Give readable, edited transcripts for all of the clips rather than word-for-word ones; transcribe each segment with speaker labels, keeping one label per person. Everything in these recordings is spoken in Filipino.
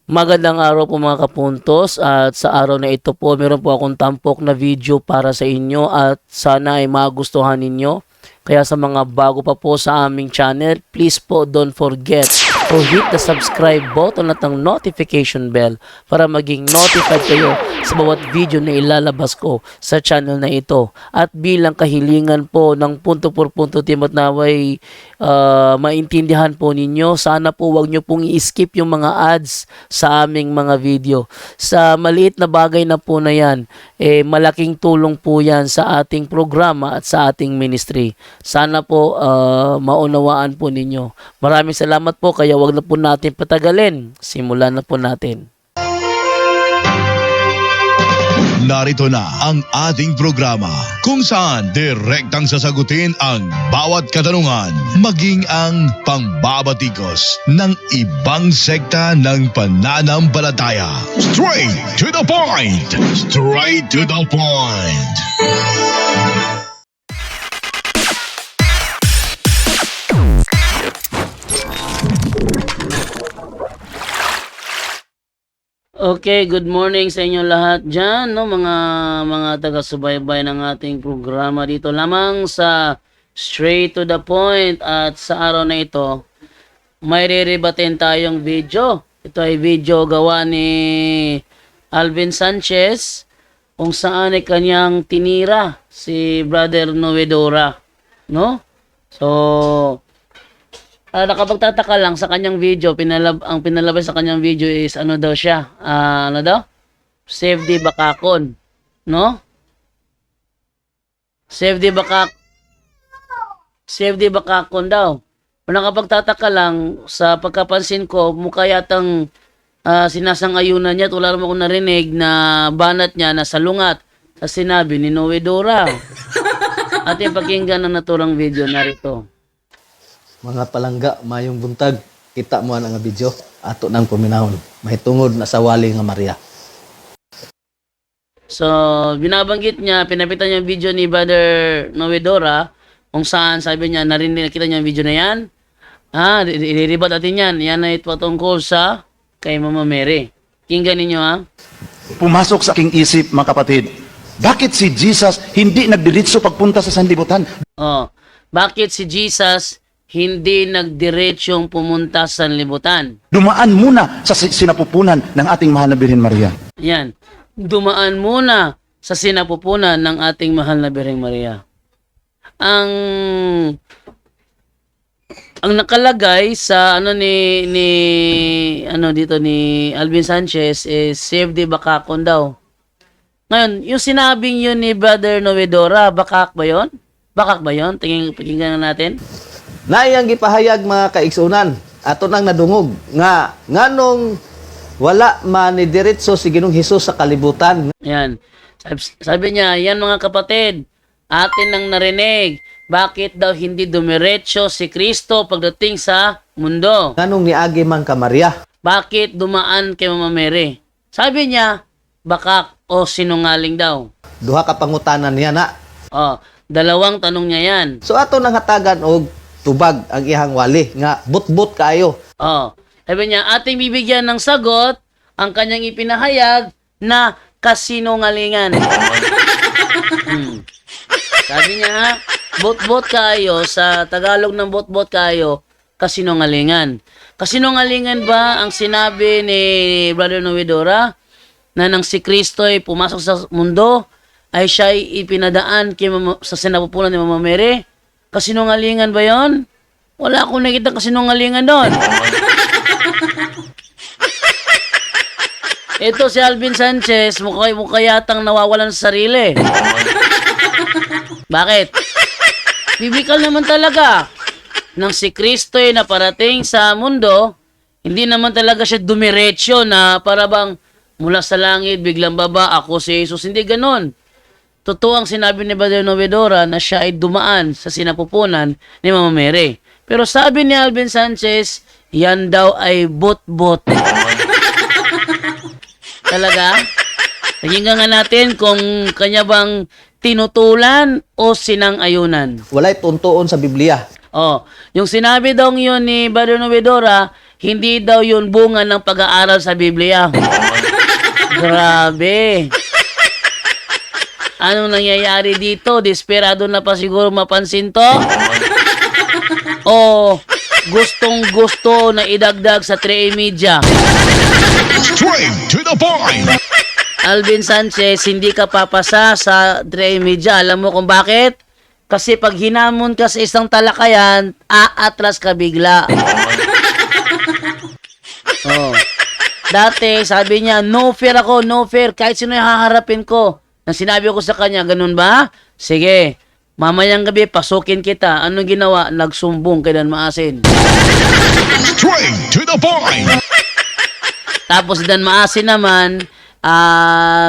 Speaker 1: Magandang araw po mga kapuntos, at sa araw na ito po meron po akong tampok na video para sa inyo at sana ay magustuhan ninyo. Kaya sa mga bago pa po sa aming channel, please po don't forget to hit the subscribe button at ang notification bell para maging notified kayo sa bawat video na ilalabas ko sa channel na ito. At bilang kahilingan po ng punto por punto team at naway maintindihan po ninyo, sana po wag nyo pong i-skip yung mga ads sa aming mga video. Sa maliit na bagay na po na yan, malaking tulong po yan sa ating programa at sa ating ministry. Sana po maunawaan po ninyo. Maraming salamat po, kaya wag na po natin patagalin. Simulan na po natin.
Speaker 2: Narito na ang ating programa kung saan direktang sasagutin ang bawat katanungan, maging ang pangbabatikos ng ibang sekta ng pananampalataya. Straight to the point! Straight to the point!
Speaker 1: Okay, good morning sa inyo lahat dyan, no? Mga taga-subaybay ng ating programa dito lamang sa Straight to the Point. At sa araw na ito, may riribatin tayong video. Ito ay video gawa ni Alvin Sanchez, kung saan ay kanyang tinira si Brother Novedora, no? So, nakapagtataka lang sa kanyang video, ang pinalabas sa kanyang video is ano daw siya? Ano daw? Save the Bakakon, no? Save the Bakakon daw. Nakapagtataka lang sa pagkapansin ko, mukha yatang sinasang-ayunan niya at wala naman akong narinig na banat niya na salungat sa sinabi ni Novedora. Ating pakinggan ang naturang video narito.
Speaker 3: Mga palangga, mayong buntag, kita mo ang video, ato nang puminahon. Mahitungod na sa wali nga Maria.
Speaker 1: So, binabanggit niya, pinapitan niya yung video ni Brother Novedora, kung saan sabi niya, narinig, nakita niya yung video na yan. Iriribat natin yan. Yan ay patungkol sa kay Mama Mary. Kinggan ninyo ha.
Speaker 4: Pumasok sa aking isip, mga kapatid, bakit si Jesus hindi nagdiritso pagpunta sa sanlibutan?
Speaker 1: Bakit si Jesus hindi nagdiretsong pumunta sa sanlibutan?
Speaker 4: Dumaan muna sa sinapupunan ng ating mahal na Birhen Maria.
Speaker 1: Yan. Dumaan muna sa sinapupunan ng ating mahal na Birheng Maria. Ang nakalagay sa ni Alvin Sanchez is save the Bakakon daw. Ngayon, yung sinabing yun ni Brother Novedora, bakak ba yun? Bakak ba yun? Tingnan natin.
Speaker 3: Naiyang gipahayag mga kaigsunan, ato nang nadungog, nga nganong wala man ni diretso si Ginoong Hesus sa kalibutan.
Speaker 1: Yan. Sabi niya, yan mga kapatid, atin nang narinig, bakit daw hindi dumiretso si Kristo pagdating sa mundo?
Speaker 3: Nganong niagi man ka Maria.
Speaker 1: Bakit dumaan kay Mama Mary? Sabi niya, bakak o sinungaling daw.
Speaker 3: Duha ka pangutanan niya na.
Speaker 1: Dalawang tanong niya yan.
Speaker 3: So ato nang hatagan og tubag ang ihang wali, nga but-but kayo.
Speaker 1: Sabi niya, ating bibigyan ng sagot ang kanyang ipinahayag na kasinungalingan. Sabi niya, bot-bot kayo, sa Tagalog ng bot-bot kayo, kasinungalingan. Kasinungalingan ba ang sinabi ni Brother Novedora na nang si Kristo ay pumasok sa mundo, ay siya ay ipinadaan sa sinapupunan ni Mama Mary? Kasinungalingan ba yon? Wala akong nakita kasinungalingan doon. Ito si Alvin Sanchez, mukha yatang nawawalan sa sarili. Bakit? Biblikal naman talaga. Nang si Kristo ay naparating sa mundo, hindi naman talaga siya dumiretso na para bang mula sa langit, biglang baba, ako si Jesus. Hindi ganon. Totoo ang sinabi ni Brother Novedora na siya ay dumaan sa sinapupunan ni Mama Mary. Pero sabi ni Alvin Sanchez, yan daw ay bot-bot. Talaga? Pakinggan nga natin kung kanya bang tinutulan o sinang-ayunan.
Speaker 3: Walay tuntuon sa Biblia.
Speaker 1: Yung sinabi daw yun ni Brother Novedora, hindi daw yun bunga ng pag-aaral sa Biblia. Grabe. Anong nangyayari dito? Desperado na pa siguro mapansin to? O gustong-gusto na idagdag sa 3A Media?
Speaker 2: Straight to the point.
Speaker 1: Alvin Sanchez, hindi ka papasa sa 3A Media. Alam mo kung bakit? Kasi pag hinamon ka sa isang talakayan, aatras ka bigla. Oh. Dati, sabi niya, no fear ako, no fear. Kahit sino yung haharapin ko. Nang sinabi ko sa kanya, ganun ba? Sige, mamayang gabi, pasukin kita. Anong ginawa? Nagsumbong kay Dan Maasin.
Speaker 2: Straight to the point.
Speaker 1: Tapos si Dan Maasin naman,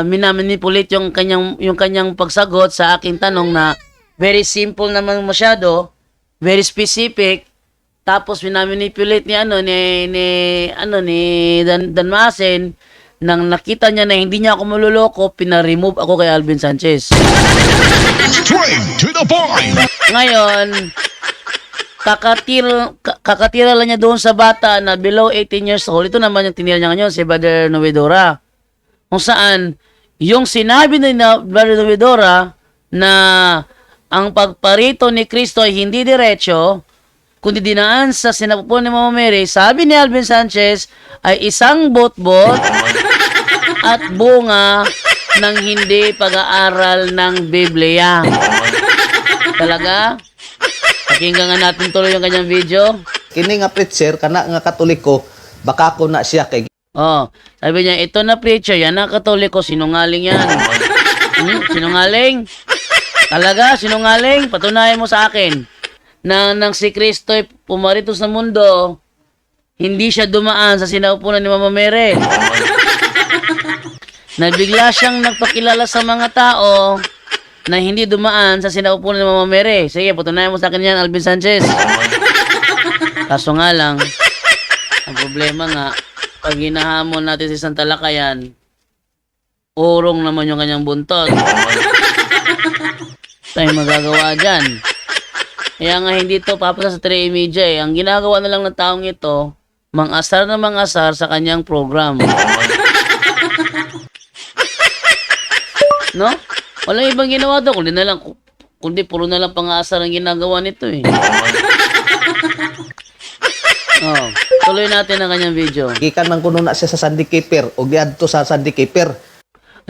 Speaker 1: minamanipulit yung kanyang pagsagot sa aking tanong na very simple naman masyado, very specific. Tapos minamanipulate ni Dan Maasin, nang nakita niya na hindi niya ako maluloko, pina-remove ako kay Alvin Sanchez.
Speaker 2: Straight to the point.
Speaker 1: Ngayon, kakatira lang niya doon sa bata na below 18 years old. Ito naman yung tinira niya ngayon, si Brother Novedora. Kung saan, yung sinabi ni Brother Novedora na ang pagparito ni Kristo ay hindi diretso, kundi dinaan sa sinapupuan ni Mama Mary, sabi ni Alvin Sanchez, ay isang bot-bot at bunga ng hindi pag-aaral ng Biblia. Talaga? Pakinggan nga natin tuloy yung kanyang video.
Speaker 3: Kini nga preacher, kana nga Katoliko, baka ko na siya kay
Speaker 1: Oh, sabi niya, ito na preacher, yan ang Katoliko, sinungaling yan. Sinungaling? Talaga, sinungaling? Patunayan mo sa akin na nang si Kristo ay pumarito sa mundo, hindi siya dumaan sa sinaupunan ni Mama Mary. Nabigla siyang nagpakilala sa mga tao na hindi dumaan sa sinaupunan ni Mama Mary. Sige, patunayan mo sa akin yan, Alvin Sanchez. Kaso nga lang, ang problema nga, pag hinahamon natin si Santa Lakayan, urong naman yung kanyang buntot. Tayo magagawa dyan. Kaya nga hindi to papasa sa 3A Media eh. Ang ginagawa na lang ng taong ito, mang-asar na mang-asar sa kanyang program. No? Walang ibang ginawa to, kundi puro na lang pang-aasar ang ginagawa nito eh. Oh, tuloy natin ang kanyang video.
Speaker 3: gikan man kuno na siya sa Sunday Keeper o giadto sa Sunday Keeper.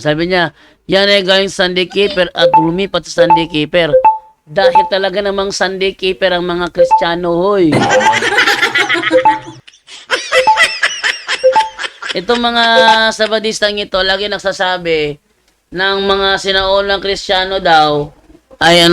Speaker 1: Sabi niya, yan ay galing Sunday Keeper at lumipat sa Sunday Keeper. Dahil talaga namang Sunday Keeper ang mga Kristiyano, hoy. Itong mga Sabadistang ito, lagi nagsasabi ng mga sinaunang Kristiyano daw, ay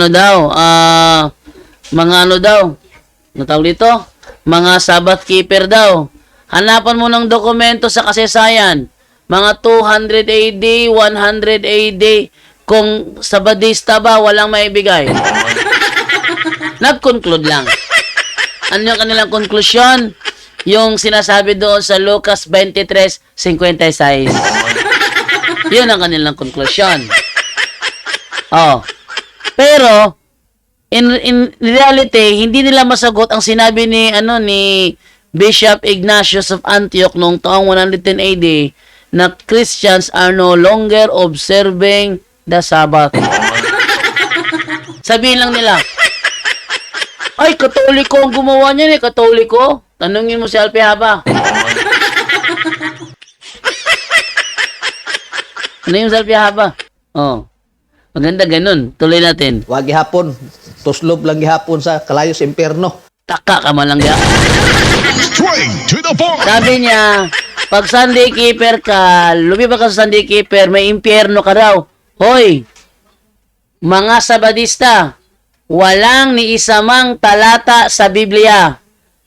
Speaker 1: tawag dito? Mga Sabbath Keeper daw. Hanapan mo ng dokumento sa kasaysayan. Mga 200 AD, 100 AD, kung Sabadista ba, walang maibigay. Nag-conclude lang. Ano yung kanilang konklusyon? Yung sinasabi doon sa Lucas 23:56. Yun ang kanilang konklusyon. Oh. Pero, in reality, hindi nila masagot ang sinabi ni Bishop Ignatius of Antioch noong taong 110 AD na Christians are no longer observing the Sabbath. Sabihin lang nila, ay, Katoliko ang gumawa niyan eh, Katoliko. Tanungin mo si Alpihaba. Ano yung si Alpihaba? Oh. Maganda ganun. Tuloy natin.
Speaker 3: Wa gihapon, tuslob lang gihapon sa kalayo sa impyerno.
Speaker 1: Taka ka man lang ya.
Speaker 2: Straight to the point.
Speaker 1: Sabi niya, pag Sunday Keeper ka, lumipat ka sa Sunday Keeper, may impyerno ka daw. Hoy, mga Sabadista, walang ni isamang talata sa Biblia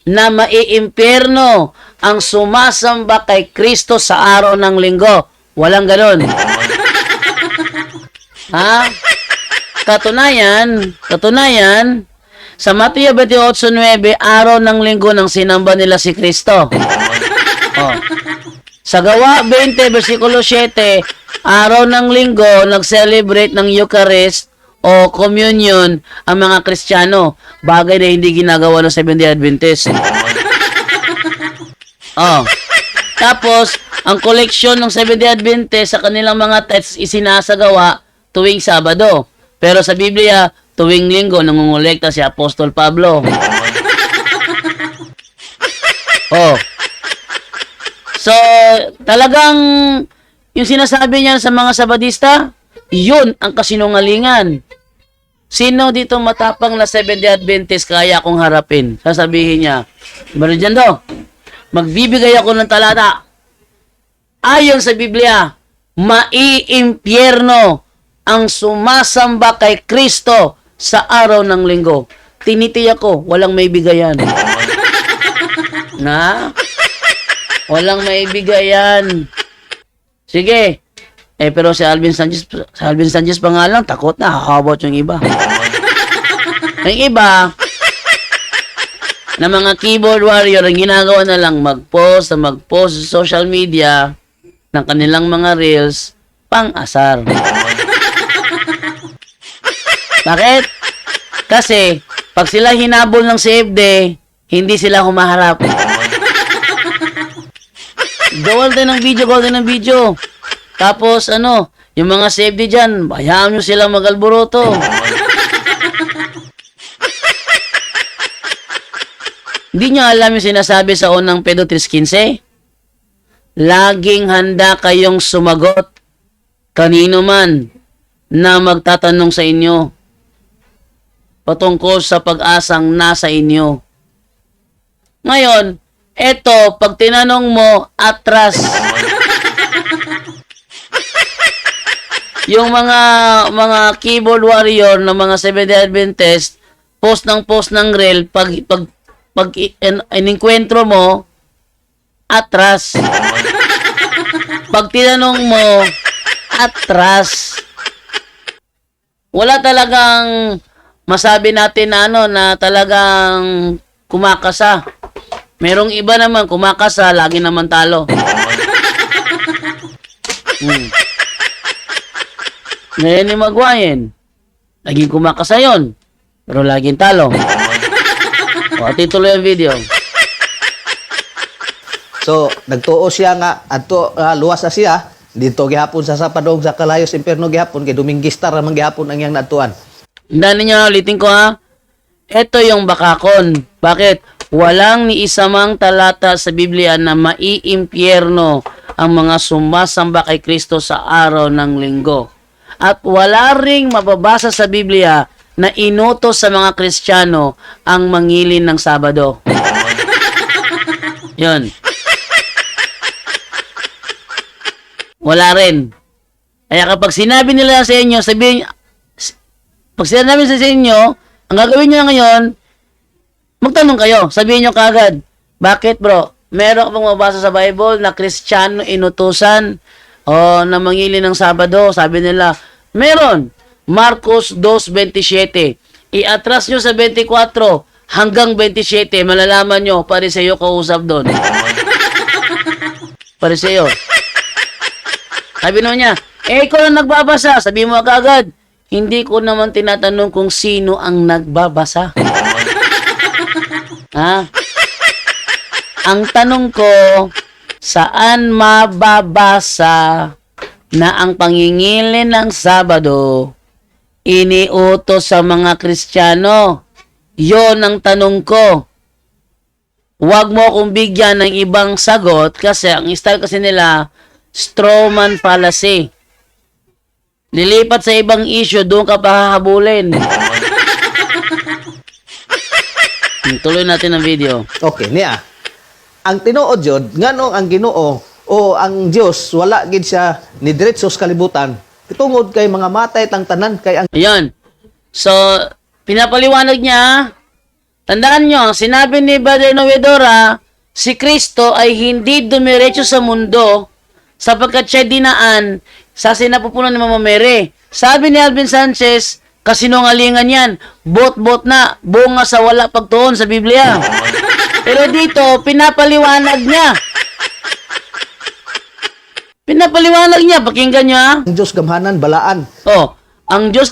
Speaker 1: na maiimpyerno ang sumasamba kay Kristo sa araw ng linggo. Walang ganon. Ha? Katunayan, sa Mateo 28:9, araw ng linggo nang sinamba nila si Kristo. Oh. Sa Gawa 20, versikulo 7, araw ng linggo, nag-celebrate ng Eucharist o communion ang mga Kristiyano. Bagay na hindi ginagawa ng Seventh-day Adventist. Oh. Tapos, ang koleksyon ng Seventh-day Adventist sa kanilang mga texts isinasagawa tuwing Sabado. Pero sa Biblia, tuwing Linggo nangongolekta si Apostol Pablo. Oh. So, talagang yung sinasabi niya sa mga Sabadista, yun ang kasinungalingan. Sino dito matapang na Seventh-day Adventist kaya kong harapin? Sasabihin niya, Bernardo, magbibigay ako ng talata. Ayon sa Biblia, maiimpyerno ang sumasamba kay Kristo sa araw ng linggo. Tinitiyak ko, walang may bigayan. Na? Walang may bigayan. Sige. Pero si Alvin Sanchez pa nga lang, takot na, hahawat yung iba. Yung iba, na mga keyboard warrior, ang ginagawa na lang mag-post sa social media ng kanilang mga reels, pang-asar. Bakit? Kasi, pag sila hinabol ng CFD, hindi sila humaharap. Gawal tayo ng video. Tapos, yung mga CFD dyan, hayaan nyo sila mag-alboroto. Hindi nyo alam yung sinasabi sa unang Pedro 3:15? Laging handa kayong sumagot kanino man na magtatanong sa inyo patungkol sa pag-asang nasa inyo. Ngayon, eto, pag tinanong mo, atras. Yung mga keyboard warrior ng mga Seventh-day Adventist, post ng reel, pag ininkwentro mo, atras. Pag tinanong mo, atras. Wala talagang masabi natin na talagang kumakasa. Merong iba naman kumakasa, lagi naman talo. Ngayon ni Magwayen, laging kumakasa yun, pero laging talo. O, tituloy ang video.
Speaker 3: So, nagtuo siya nga, adto luwas na siya, dito gihapon sa Sapadog, sa Kalayos, Imperno gihapon, kay Dominguista ramang gihapon ang iyang natuan.
Speaker 1: Dahil niyo, ulitin ko ha. Ito yung bakakon. Bakit? Walang ni isamang talata sa Biblia na maiimpyerno ang mga sumasamba kay Kristo sa araw ng linggo. At wala ring mababasa sa Biblia na inutos sa mga Kristiyano ang mangilin ng Sabado. Yun. Wala rin. Kaya kapag sinabi nila sa inyo, pag sinabi sa inyo, ang gagawin nyo ngayon, magtanong kayo, sabihin nyo kagad, bakit bro? Meron bang mabasa sa Bible na Kristiyano inutusan o na mangili ng Sabado? Sabi nila, meron. Marcos 2:27. Iatras nyo sa 24 hanggang 27. Malalaman nyo, Pariseo kausap doon. Pariseo. Sabi naman niya, ikaw lang nagbabasa. Sabi mo agad, hindi ko naman tinatanong kung sino ang nagbabasa. Ha? Ang tanong ko, saan mababasa na ang pangingilin ng Sabado iniutos sa mga Kristiyano? Yon ang tanong ko. Huwag mo akong bigyan ng ibang sagot kasi ang style kasi nila, strawman fallacy. Lilipat sa ibang issue, doon ka pahahabulin. Tuloy natin ang video.
Speaker 3: Okay, niya. Ang tinuod yun, nganong ang Ginoo o ang Dios wala gid siya ni diretso sa kalibutan. Tungod kay mga matay tang tanan kay ang
Speaker 1: Ayan. So, pinapaliwanag niya, tandaan nyo, sinabi ni Brother Novedora, si Kristo ay hindi dumiretso sa mundo sapagkat siya dinaan sa sinapupunan ni Mama Mary. Sabi ni Alvin Sanchez, kasinungalingan yan. Bot-bot na, bunga sa wala pagtuon sa Biblia. Pero dito, pinapaliwanag niya. Pinapaliwanag niya, pakinggan niyo ha.
Speaker 3: Dios gamhanan balaan.
Speaker 1: Oh, ang Diyos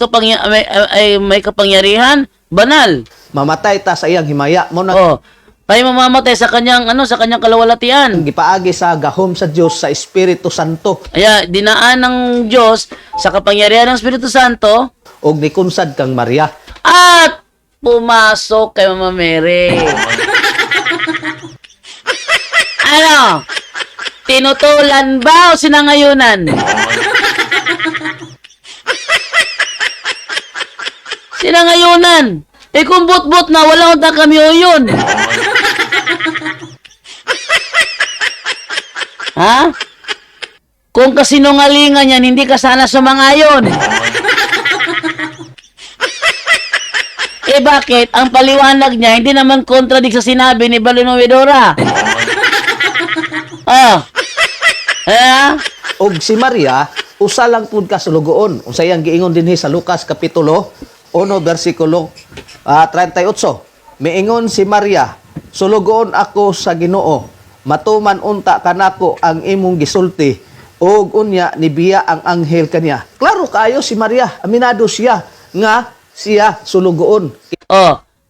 Speaker 1: may kapangyarihan, banal.
Speaker 3: Mamatay ta sa iyang himaya mo na
Speaker 1: Oh, Tayo mamamatay sa kanyang sa kanyang kalawalatian.
Speaker 3: gipaagi sa gahom sa Dios sa Espiritu Santo
Speaker 1: Kaya dinaan ng Diyos sa kapangyarihan ng Espiritu Santo
Speaker 3: ug nikunsad kang Maria.
Speaker 1: at pumasok kay Mama Mary. Ano? Tinutulan ba o sinangayunan? Sinangayunan. Eh kung but-but na, wala akong kami yun. Ha? Kung kasinungalingan yan, hindi ka sana sumangayon. Eh bakit? Ang paliwanag niya, hindi naman kontradik sa sinabi ni Balinovedora.
Speaker 3: Og si Maria usa lang pud ka sulugoon unsay ang giingon dinhi sa Lucas kapitulo 1 bersikulo 38. Miingon si Maria, sulugoon ako sa Ginoo, matuman unta kanako ang imong gisulti, og unya nibiya ang anghel kaniya. Klaro kayo si Maria, aminado siya nga siya sulugoon.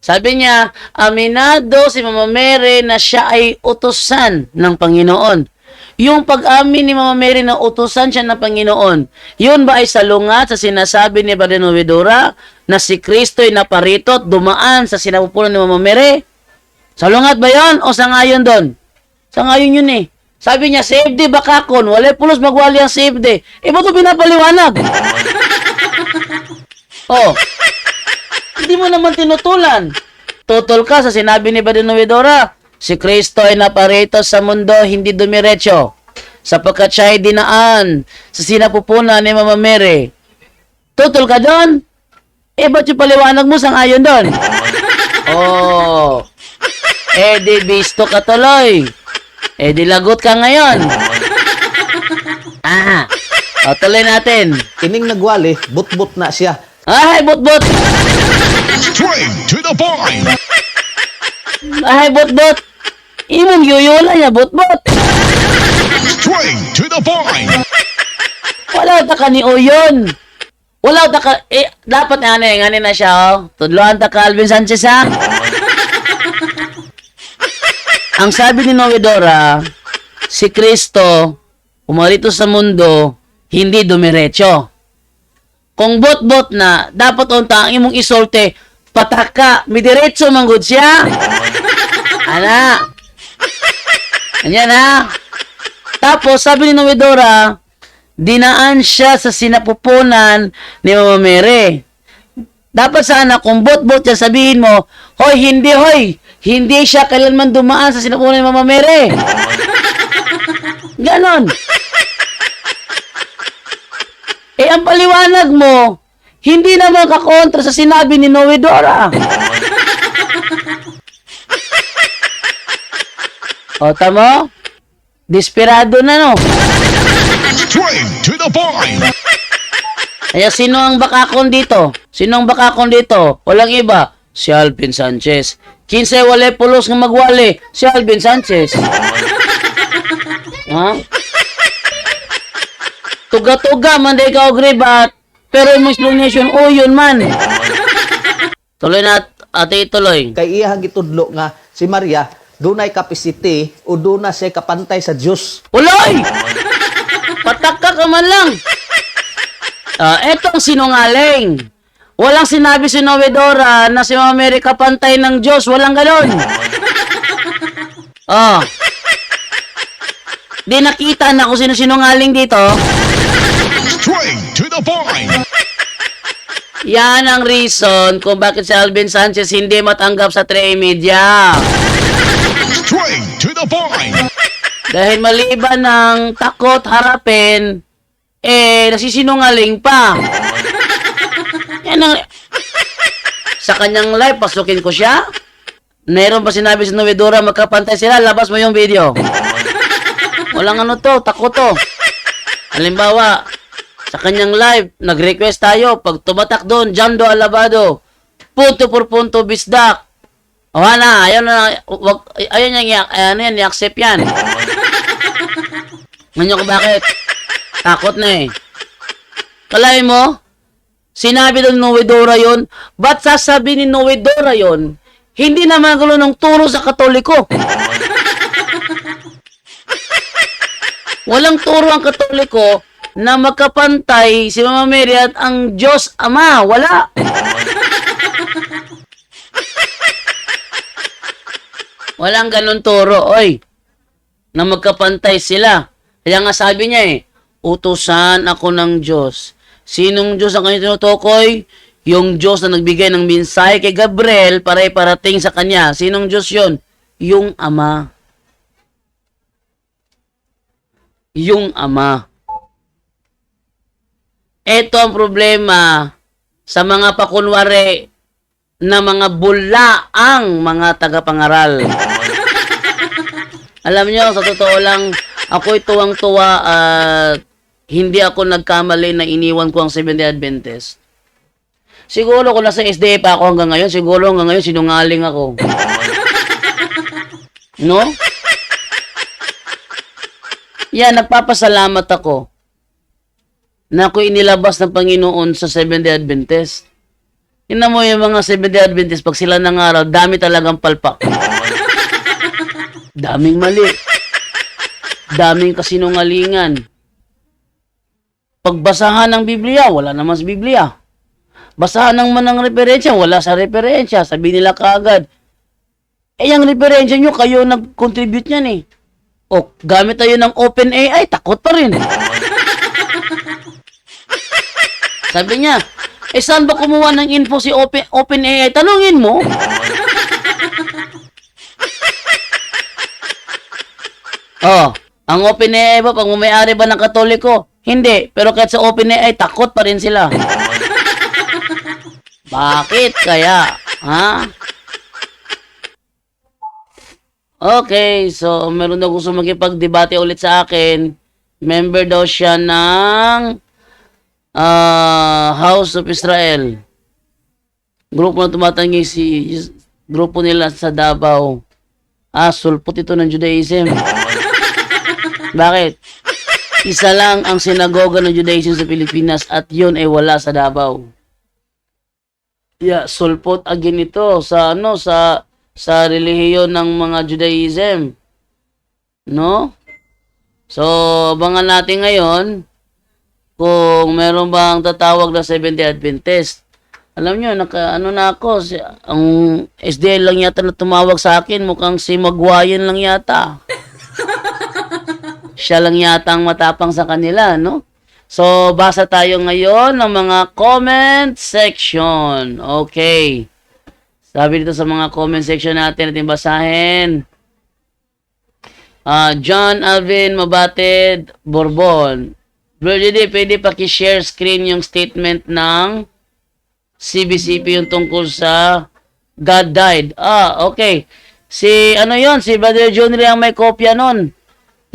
Speaker 1: Sabi niya, aminado si Mama Mary na siya ay utusan ng Panginoon. Yung pag-amin ni Mama Mary na utusan siya ng Panginoon, yun ba ay salungat sa sinasabi ni Balinovedora na si Kristo ay naparito at dumaan sa sinapupunan ni Mama Mary? Salungat ba yun o sangayon doon? Sangayon yun eh. Sabi niya, save day bakakon, wala pulos magwali ang save day. Eh, ba't ito pinapaliwanag? Hindi mo naman tinutulan. Tutol ka sa sinabi ni Balinovedora, si Kristo ay naparito sa mundo, hindi dumiretso, sapagkat siya ay dinaan sa sinapupunan ni Mama Mary. Tutol ka doon? Eh, ba't yung paliwanag mo sangayon doon? Eh, di bisto ka tuloy. Eh, di lagot ka ngayon. Tuloy natin.
Speaker 3: Kining nagwali, but-but na siya.
Speaker 1: Ay, bot-bot!
Speaker 2: Straight to the point.
Speaker 1: Ay, bot-bot! Imong yuyula niya, bot-bot!
Speaker 2: Straight to the point.
Speaker 1: Wala ta ka ni Oyon. Wala ta ka... dapat ngani na siya, Tudloan ta ka, Alvin Sanchez, ha? Ang sabi ni Novedora, si Kristo, umarito sa mundo, hindi dumiretso. Kung bot-bot na, dapat unta ang imong isolte, pataka, may diretso manggod siya. Anyan ha. Tapos, sabi ni Novedora, dinaan siya sa sinapupunan ni Mama Mary. Dapat sana, kung bot-bot yan, sabihin mo, hoy, hindi siya kailanman dumaan sa sinapupunan ni Mama Mary. Ganon. Eh, ang paliwanag mo, hindi naman kakontra sa sinabi ni Novedora. Tama? Desperado na, no?
Speaker 2: Straight to the point.
Speaker 1: Kaya sino ang bakakon dito? Walang iba. Si Alvin Sanchez. Kinsay wala pulos nga magwali. Si Alvin Sanchez. Ha? Tuga-tuga man day ka og ribat. Pero yung explanation, yun man. Tuloy na, ate, tuloy.
Speaker 3: Kay iyang gitudlo nga si Maria dunay kapasite o duna siya kapantay sa Dios.
Speaker 1: Uloy! Pataka ka man lang. Etong sinungaling. Walang sinabi si Novedora na si Mama Mary kapantay ng Diyos. Walang ganon. Di nakita na kung sino sinungaling dito.
Speaker 2: Straight to the point.
Speaker 1: Yan ang reason kung bakit si Alvin Sanchez hindi matanggap sa 3A Media.
Speaker 2: Straight to the point.
Speaker 1: Dahil maliban ng takot harapin, nasisinungaling pa. Yan ang... Sa kanyang live, pasukin ko siya. Meron pa sinabi si Novedora, magkapantay sila, labas mo yung video. Walang takot to. Halimbawa, sa kanyang live, nag-request tayo, pag tumatak doon, Jando Alabado, punto por punto bisdak. Ayaw niya, i-accept yan. Ngayon ko bakit? Takot na eh. Kalay mo, sinabi ng Novedora yun, ba't sasabi ni Novedora yun? Hindi naman gulo ng turo sa Katoliko. Walang turo ang Katoliko na magkapantay si Mama Mary at ang Diyos Ama. Wala. Walang ganun turo, oy, na magkapantay sila. Kaya nga sabi niya utusan ako ng Diyos. Sinong Diyos ang kanyang tinutukoy? Yung Diyos na nagbigay ng mensahe kay Gabriel para iparating sa kanya. Sinong Diyos yon? Yung Ama. Yung Ama. Ito ang problema sa mga pakunwari na mga bulaang mga tagapangaral. Alam niyo, sa totoo lang, ako'y tuwang-tuwa at hindi ako nagkamali na iniwan ko ang Seventh-day Adventist. Siguro kung nasa SDA pa ako hanggang ngayon, siguro hanggang ngayon sinungaling ako. No? Yan, nagpapasalamat ako na ako inilabas ng Panginoon sa Seventh-day Adventist. Tingnan mo yung mga Seventh-day Adventist, pag sila nangaral, dami talagang palpak. Daming mali. Daming kasinungalingan. Pagbasahan ng Biblia, wala naman sa Biblia. Basahan ng manang referensya, wala sa referensya. Sabi nila kaagad, yung referensya nyo, kayo nag-contribute yan O, gamit tayo ng OpenAI, takot pa rin. Sabi niya, saan ba kumuha ng info si OpenAI? Tanungin mo. Ang OpenAI ba, pag may-ari ba ng Katoliko? Hindi. Pero kahit sa OpenAI, takot pa rin sila. Bakit kaya? Ha? Okay, so meron daw gusto makipag-debate ulit sa akin. Member daw siya ng House of Israel. Grupo na tumatangi grupo nila sa Davao. Sulpot ito ng Judaism. Bakit? Isa lang ang sinagoga ng Judaism sa Pilipinas at yun ay wala sa Davao. Yeah, sulpot again ito sa sa relihiyon ng mga Judaism. No? So, abangan natin ngayon kung meron bang tatawag na Seventh-day Adventist. Alam nyo, ang SDA lang yata na tumawag sa akin, mukhang si Magwayan lang yata. Siya lang yata ang matapang sa kanila, no? So, basa tayo ngayon ng mga comment section. Okay. Sabi dito sa mga comment section natin basahin. John Alvin Mabatid Bourbon. Bro, pwede paki-share screen yung statement ng CBCP yung tungkol sa God died. Okay. Si Brother John Ray ang may kopya nun.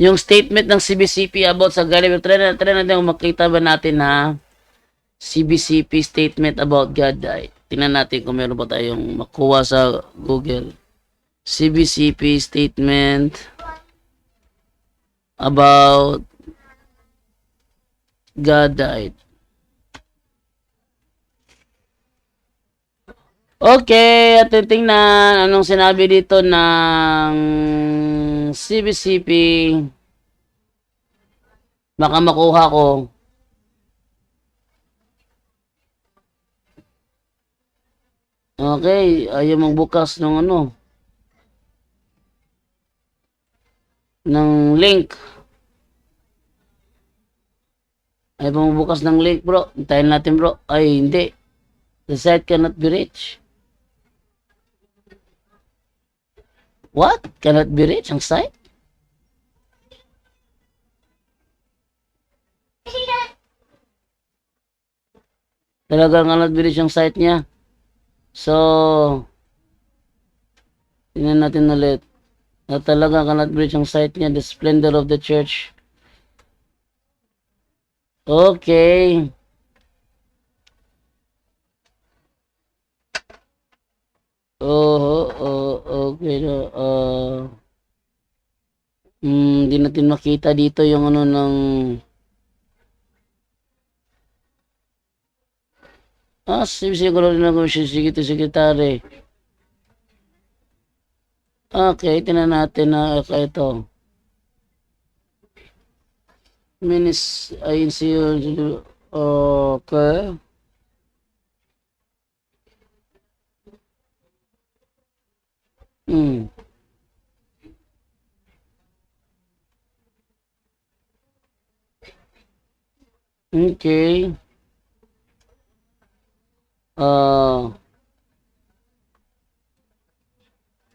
Speaker 1: Yung statement ng CBCP about sa God. Try natin kung makita ba natin CBCP statement about God died. Tingnan natin kung meron pa tayong makuha sa Google. CBCP statement about God died. Okay, at tingnan anong sinabi dito ng CBCP. Baka makuha ko. Okay, ayaw magbukas ng ng link. Ayaw magbukas ng link, bro. Hintayin natin, bro. Ay, hindi. The site cannot be reached. What? Cannot be reached ang site? Talagang cannot be reached ang site niya. So, tingnan natin ulit. Na talagang cannot be reached ang site niya. The splendor of the church. Okay. Okay na. Hindi natin makita dito yung ng siguro rin ako secretary. Okay, tingnan natin na ito. Ayun si okay. Hmm. Okay. Ah,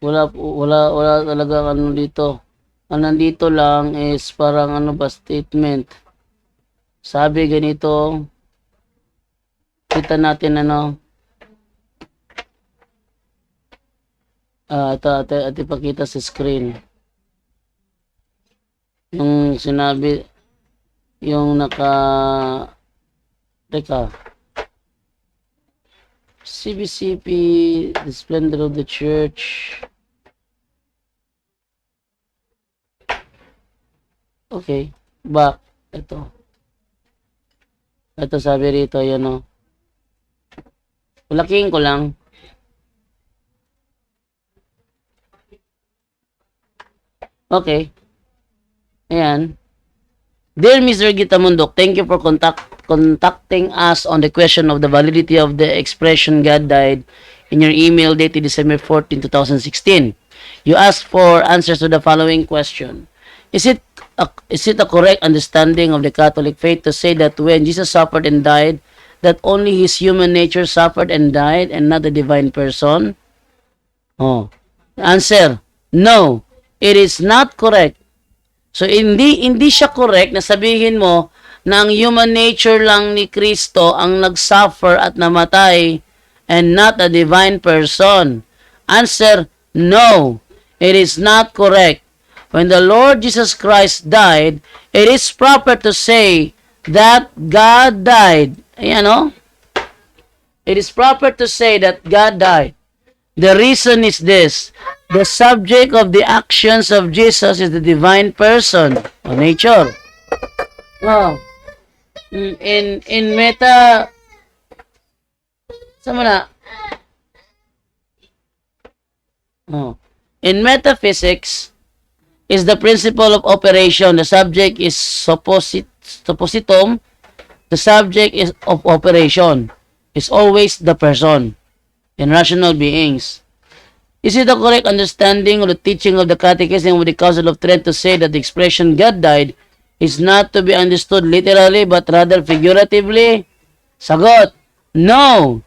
Speaker 1: wala talaga ano dito. Ang nandito lang is parang ano ba statement. Sabi ganito, kita natin ano. Ito ipakita sa screen. Yung sinabi, yung teka, CBCP, the splendor of the church. Okay, back. Ito sabi rito, yan o. Ulaking ko lang. Okay. Ayan. Dear Mr. Gitamundok, thank you for contacting us on the question of the validity of the expression God died in your email dated December 14, 2016. You asked for answers to the following question. Is it a correct understanding of the Catholic faith to say that when Jesus suffered and died, that only his human nature suffered and died and not the divine person? Oh. Answer, no. It is not correct. So hindi siya correct na sabihin mo na ang human nature lang ni Kristo ang nagsuffer at namatay and not a divine person. Answer, no. It is not correct. When the Lord Jesus Christ died, it is proper to say that God died. Ayan o. It is proper to say that God died. The reason is this. The subject of the actions of Jesus is the divine person or nature. Oh. In meta sama na. Oh. In metaphysics is the principle of operation. The subject is suppositum. The subject is of operation is always the person in rational beings. Is it a correct understanding of the teaching of the Catechism of the Council of Trent to say that the expression God died is not to be understood literally but rather figuratively? Sagot, no.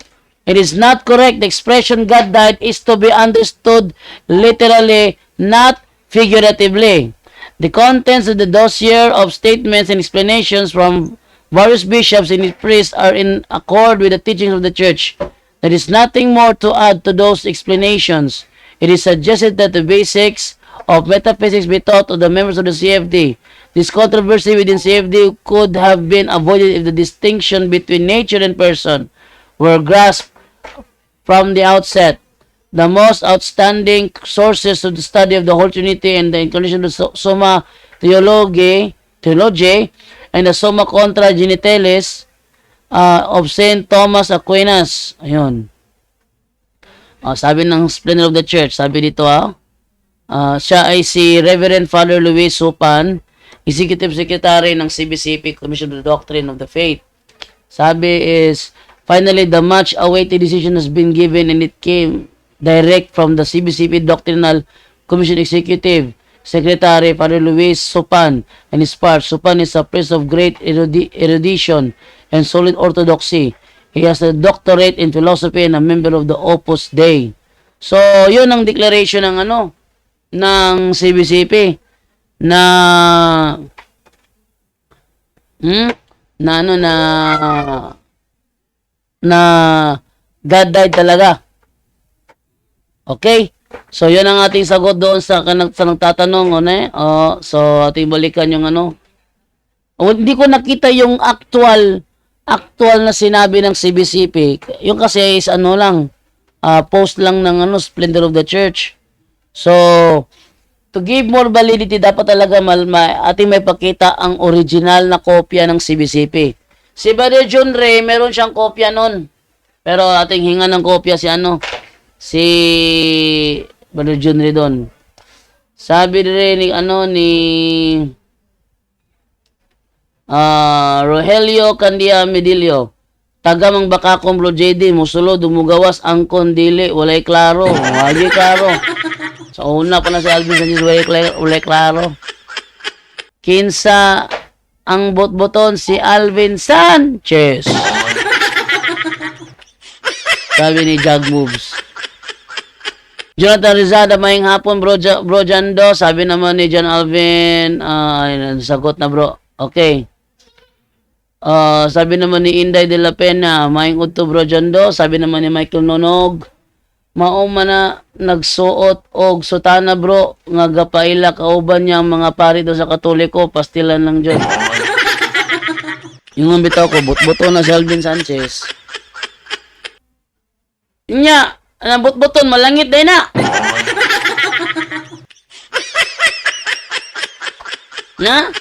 Speaker 1: It is not correct. The expression God died is to be understood literally, not figuratively. The contents of the dossier of statements and explanations from various bishops and priests are in accord with the teachings of the Church. There is nothing more to add to those explanations. It is suggested that the basics of metaphysics be taught to the members of the CFD. This controversy within CFD could have been avoided if the distinction between nature and person were grasped from the outset. The most outstanding sources of the study of the Whole Trinity and the incarnation of the Summa Theologiae and the Summa Contra Genitalis of Saint Thomas Aquinas. Ayun. Sabi ng Splendor of the Church, sabi dito siya ay si Reverend Father Luis Supan, Executive Secretary ng CBCP, Commission on the Doctrine of the Faith. Sabi is, finally, the much-awaited decision has been given and it came direct from the CBCP Doctrinal Commission Executive Secretary Father Luis Supan and his part. Supan is a priest of great erudition and solid orthodoxy. He has a doctorate in philosophy and a member of the Opus Dei. So, yun ang declaration ng ng CBCP na God died talaga. Okay? So, yun ang ating sagot doon sa nagtatanong. So, ating balikan yung hindi ko nakita yung actual na sinabi ng CBCP. Yung kasi is post lang ng Splendor of the Church. So, to give more validity, dapat talaga ating may pakita ang original na kopya ng CBCP. Si Brother John Ray, meron siyang kopya nun. Pero ating hinga ng kopya si Brother John Ray doon. Sabi rin ni Rogelio Candia Medillo, taga mang baka kong bro JD, musulo, dumugawas ang kondili, walay klaro, wagi klaro. Sa una pa na si Alvin Sanchez, walay klaro. Kinsa ang bot-boton si Alvin Sanchez. Sabi ni Jag Moves. Jonathan Rizada, maing hapon bro Jando. Sabi naman ni John Alvin, sagot na bro. Okay. Sabi naman ni Inday de la Pena, maing udto bro Jando. Sabi naman ni Michael Nonog, mao man na nagsuot og sutana bro, nga gapaila kauban niya ang mga pari do sa Katoliko, pastilan lang dyan. Yung bitaw ko, bot-boto na si Alvin Sanchez. Nya, bot-boton, malangit day na. Na?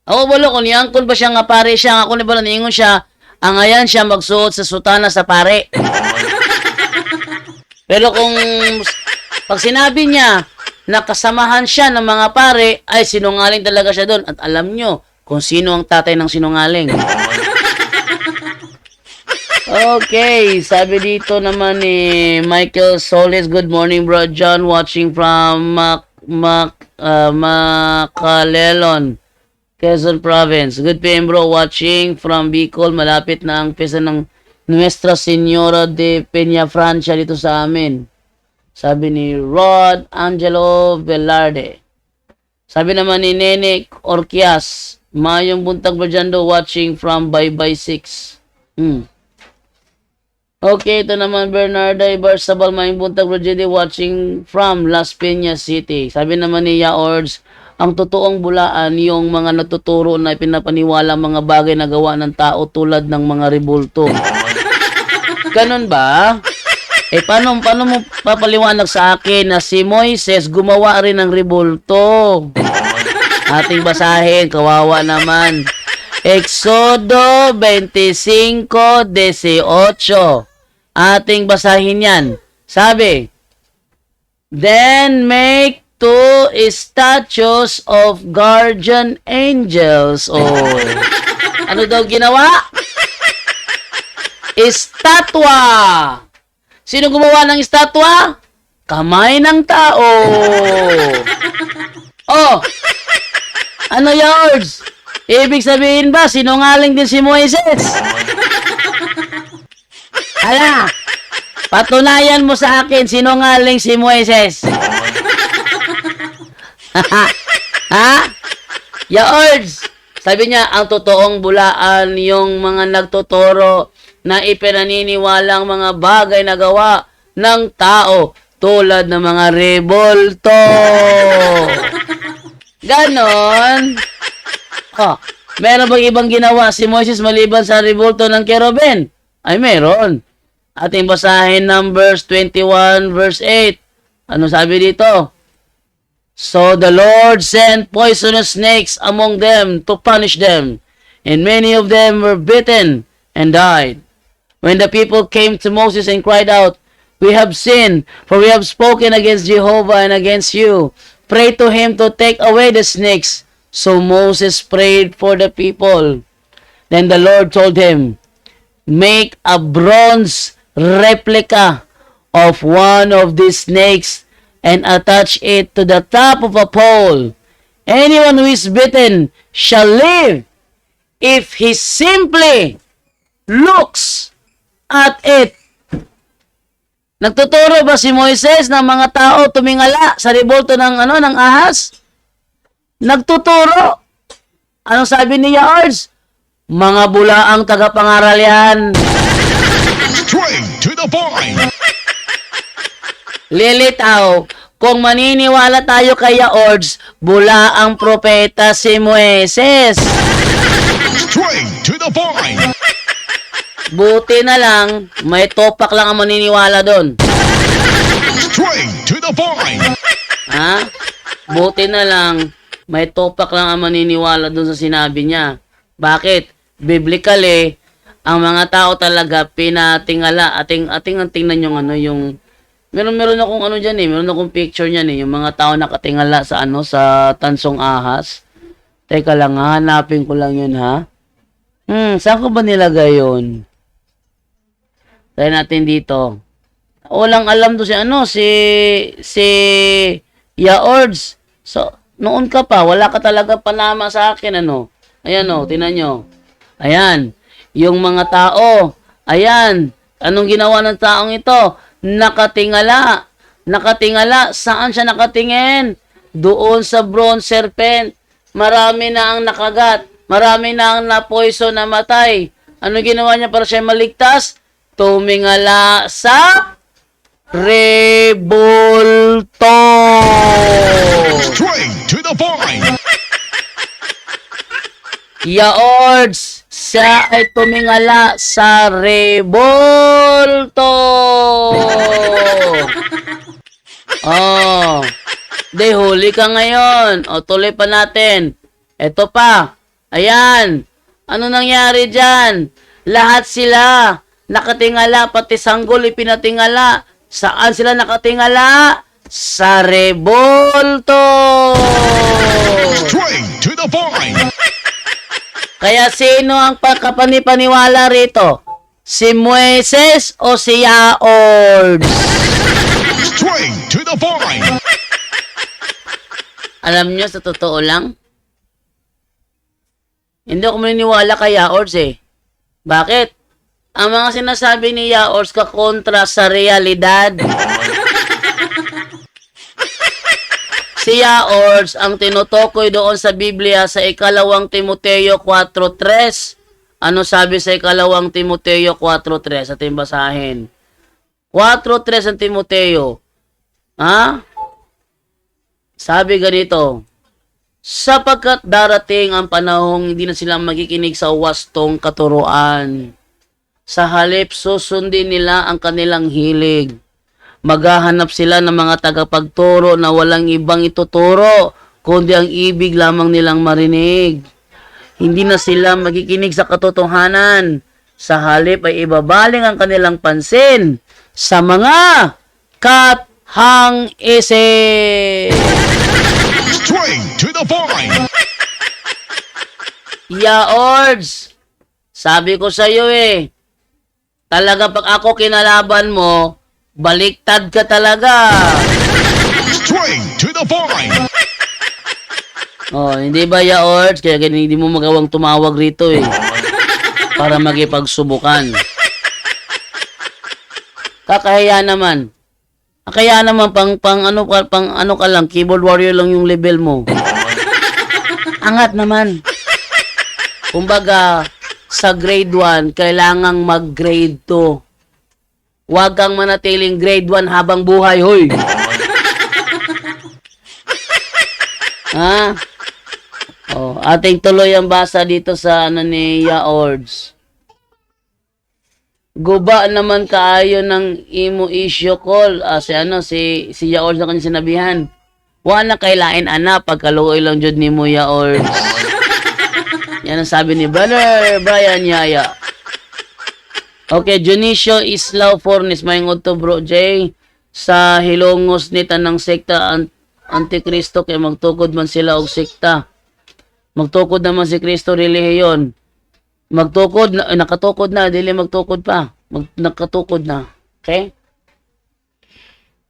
Speaker 1: Ako balo, kung niangkol ba siya nga pare siya, ako ni balo, niingon siya, ang ayan siya magsuot sa sutana sa pare. Pero kung pag sinabi niya na kasamahan siya ng mga pare, ay sinungaling talaga siya doon. At alam nyo kung sino ang tatay ng sinungaling. Okay, sabi dito naman ni Michael Solis, good morning bro John, watching from Macalelon, Quezon Province. Good PM bro, watching from Bicol, malapit na ang pesa ng Nuestra Señora de Peña Francia dito sa amin. Sabi ni Rod Angelo Velarde. Sabi naman ni Nene Orquias, mayong buntag bro John, watching from Baybay 6. Okay, ito naman Bernardo Ibarzabal, maing buntag bro JD, watching from Las Piñas City. Sabi naman ni Yaords, ang totoong bulaan yung mga natuturo na pinapaniwala mga bagay na gawa ng tao tulad ng mga rebulto. Ganun ba? Paano mo papaliwanag sa akin na si Moises gumawa rin ng rebulto? Ating basahin, kawawa naman. Exodo 25:18. Ating basahin yan. Sabi, then make 2 statues of guardian angels. Ano daw ginawa? Estatwa. Sino gumawa ng estatwa? Kamay ng tao. Ano yards? Ibig sabihin ba, sinungaling din si Moises? Hala, patunayan mo sa akin, sinungaling si Moises. Ha? Yaords, sabi niya, ang totoong bulaan yung mga nagtuturo na ipinaniniwalang mga bagay na gawa ng tao tulad ng mga rebulto. Ganon. Meron bang ibang ginawa si Moises maliban sa rebulto ng kerubin? Ay, meron. Ating basahin Numbers 21 verse 8. Ano sabi dito? So the Lord sent poisonous snakes among them to punish them, and many of them were bitten and died. When the people came to Moses and cried out, we have sinned, for we have spoken against Jehovah and against you. Pray to him to take away the snakes. So Moses prayed for the people. Then the Lord told him, make a bronze replica of one of these snakes and attach it to the top of a pole. Anyone who is bitten shall live if he simply looks at it. Nagtuturo ba si Moises na mga tao tumingala sa rebulto ng ahas? Nagtuturo. Anong sabi ni Yaords? Mga bulaang tagapangaral yan.
Speaker 2: Straight to the point.
Speaker 1: Lilitaw, kung maniniwala tayo kay Yaords, bula ang propeta si Moises.
Speaker 2: Straight to the point.
Speaker 1: Buti na lang, may topak lang ang maniniwala doon.
Speaker 2: Straight to the point.
Speaker 1: Ha? Buti na lang, may topak lang ang maniniwala doon sa sinabi niya. Bakit? Biblically, ang mga tao talaga pinatingala. Ating tingnan yung Meron akong ano dyan eh. Meron akong picture niyan eh. Yung mga tao nakatingala sa ano, sa Tansong Ahas. Teka lang ha, hanapin ko lang yun ha. Saan ko ba nilagay yun? Try natin dito. Walang alam to si ano, si Yaords. So, noon ka pa, wala ka talaga panama sa akin, ano. Ayan o, tinan nyo. Ayan, yung mga tao. Ayan, anong ginawa ng taong ito? Nakatingala. Nakatingala. Saan siya nakatingin? Doon sa bronze serpent. Marami na ang nakagat. Marami na ang napoison na matay. Ano ginawa niya para siya maligtas? Tumingala sa rebulto.
Speaker 2: Straight to the point.
Speaker 1: Yaords, siya ay tumingala sa rebulto. Oh, de huli ka ngayon. O, tuloy pa natin. Ito pa. Ayan. Ano nangyari dyan? Lahat sila nakatingala, pati sanggol ipinatingala. Saan sila nakatingala? Sa rebulto.
Speaker 2: Straight to the point.
Speaker 1: Kaya sino ang pagkapanipaniwala rito? Si Moises o si Yaords?
Speaker 2: Straight to the point.
Speaker 1: Alam nyo, sa totoo lang, hindi ako maniniwala kay Yaords eh. Bakit? Ang mga sinasabi ni Yaords kakontra sa realidad. Si Yaords ang tinutukoy doon sa Biblia sa 2 Timoteo 4:3. Ano sabi sa 2 Timoteo 4:3? Ating basahin. 4:3 ang Timoteo. Ha? Sabi ganito, sapagkat darating ang panahong hindi na sila magikinig sa wastong katuruan. Sa halip, susundin nila ang kanilang hilig. Maghahanap sila ng mga tagapagturo na walang ibang ituturo, kundi ang ibig lamang nilang marinig. Hindi na sila magikinig sa katotohanan. Sa halip ay ibabaling ang kanilang pansin sa mga kathang-isip.
Speaker 2: Straight to the point.
Speaker 1: Yaords, sabi ko sa iyo eh, talaga pag ako kinalaban mo, baliktad ka talaga.
Speaker 2: Straight to the point.
Speaker 1: Oh, hindi ba Yaords? Kaya ganun, hindi mo magawang tumawag rito eh. Para magipagsubukan. Kakahiya naman. Kaya naman pang ano ka lang, keyboard warrior lang yung level mo. Angat naman. Kumbaga, sa grade 1, kailangang mag-grade 2. Huwag kang manatiling grade 1 habang buhay, hoy. Ha? Oh, ating tuloy ang basa dito sa ano ni Yaords. Guba naman kaayo ng imo issue call. Si Yaords na kanya sinabihan. Wala kailain ana pagkaluoy lang jud nimo Yaords. Yan ang sabi ni Brother Brian Yaya. Okay, Junicio Islao Fornes, mayngod to bro J. Sa hilongos ni tanang sekta Antikristo kay magtukod man sila og sekta. Magtukod naman si Kristo relihiyon. Magtukod na, nakatukod na, dili magtukod pa. Nakatukod na. Okay?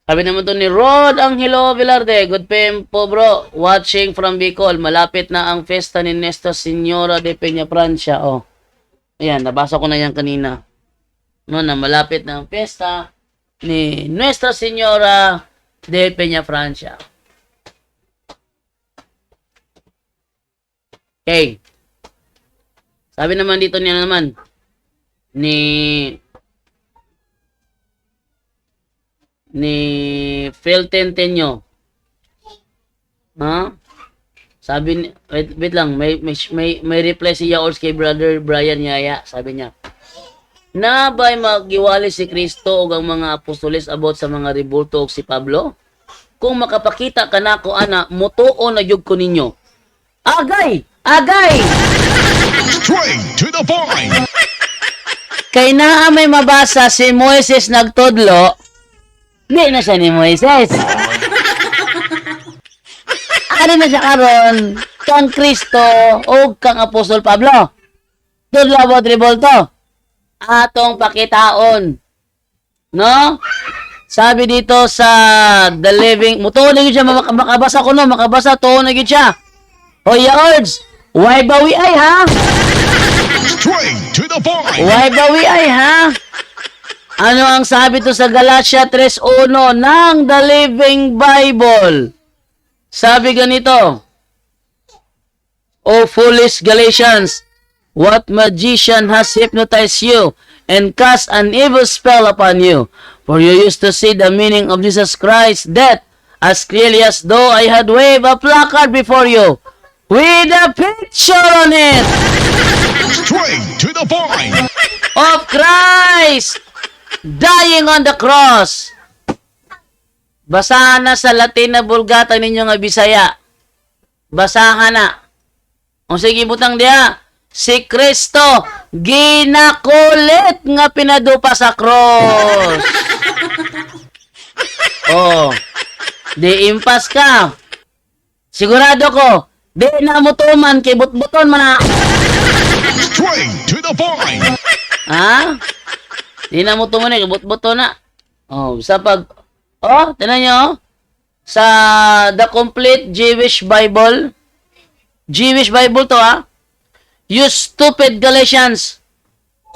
Speaker 1: Sabi naman to ni Rod Angelo Velarde, good PM po bro, watching from Bicol. Malapit na ang fiesta ni Nuestra Señora de Peña Francia. Oh. Ayan, nabasa ko na yan kanina. No, na malapit na ang fiesta ni Nuestra Señora de Peña Francia. Okay. Sabi naman dito niya naman ni Feltentenyo. Ha? Sabi ni wait lang, may reply si Yaords kay Brother Brian Yaya. Sabi niya, na ba'y magiwali si Kristo ug ang mga apostoles about sa mga rebulto ug si Pablo? Kung makapakita ka na ko ana, mutuo na jud ko ninyo. Agay! Agay!
Speaker 2: Straight to the point.
Speaker 1: Kay naa may mabasa si Moises nagtudlo Di na siya ni Moises. Ano na siya karon? Kang Kristo o kang Apostol Pablo. Tudlo ba tribolto? Atong pakitaon. No? Sabi dito sa The Living, mutuon na yun siya, makabasa ko no, makabasa, tuon na yun siya. Hoy, Ords, why bawi ay ha?
Speaker 2: Straight to the point.
Speaker 1: Why bawi ay ha? Ano ang sabi to sa Galatia 3:1 ng The Living Bible? Sabi ganito, O foolish Galatians, what magician has hypnotized you and cast an evil spell upon you? For you used to see the meaning of Jesus Christ's death as clearly as though I had waved a placard before you with a picture on it
Speaker 2: Straight to the point.
Speaker 1: of Christ dying on the cross. Basahan na sa Latin na Bulgata ninyo nga Bisaya. Basahan na. O sige, butang diya. Si Kristo ginakulit nga pinadupa sa cross. Oh. Di impas ka. Sigurado ko, di na mutuman kay butbuton man na.
Speaker 2: Straight to the point.
Speaker 1: Ha? Di na mutuman kay butbuton na. Oh, sa pag tinan nyo, sa The Complete Jewish Bible to ha, you stupid Galatians,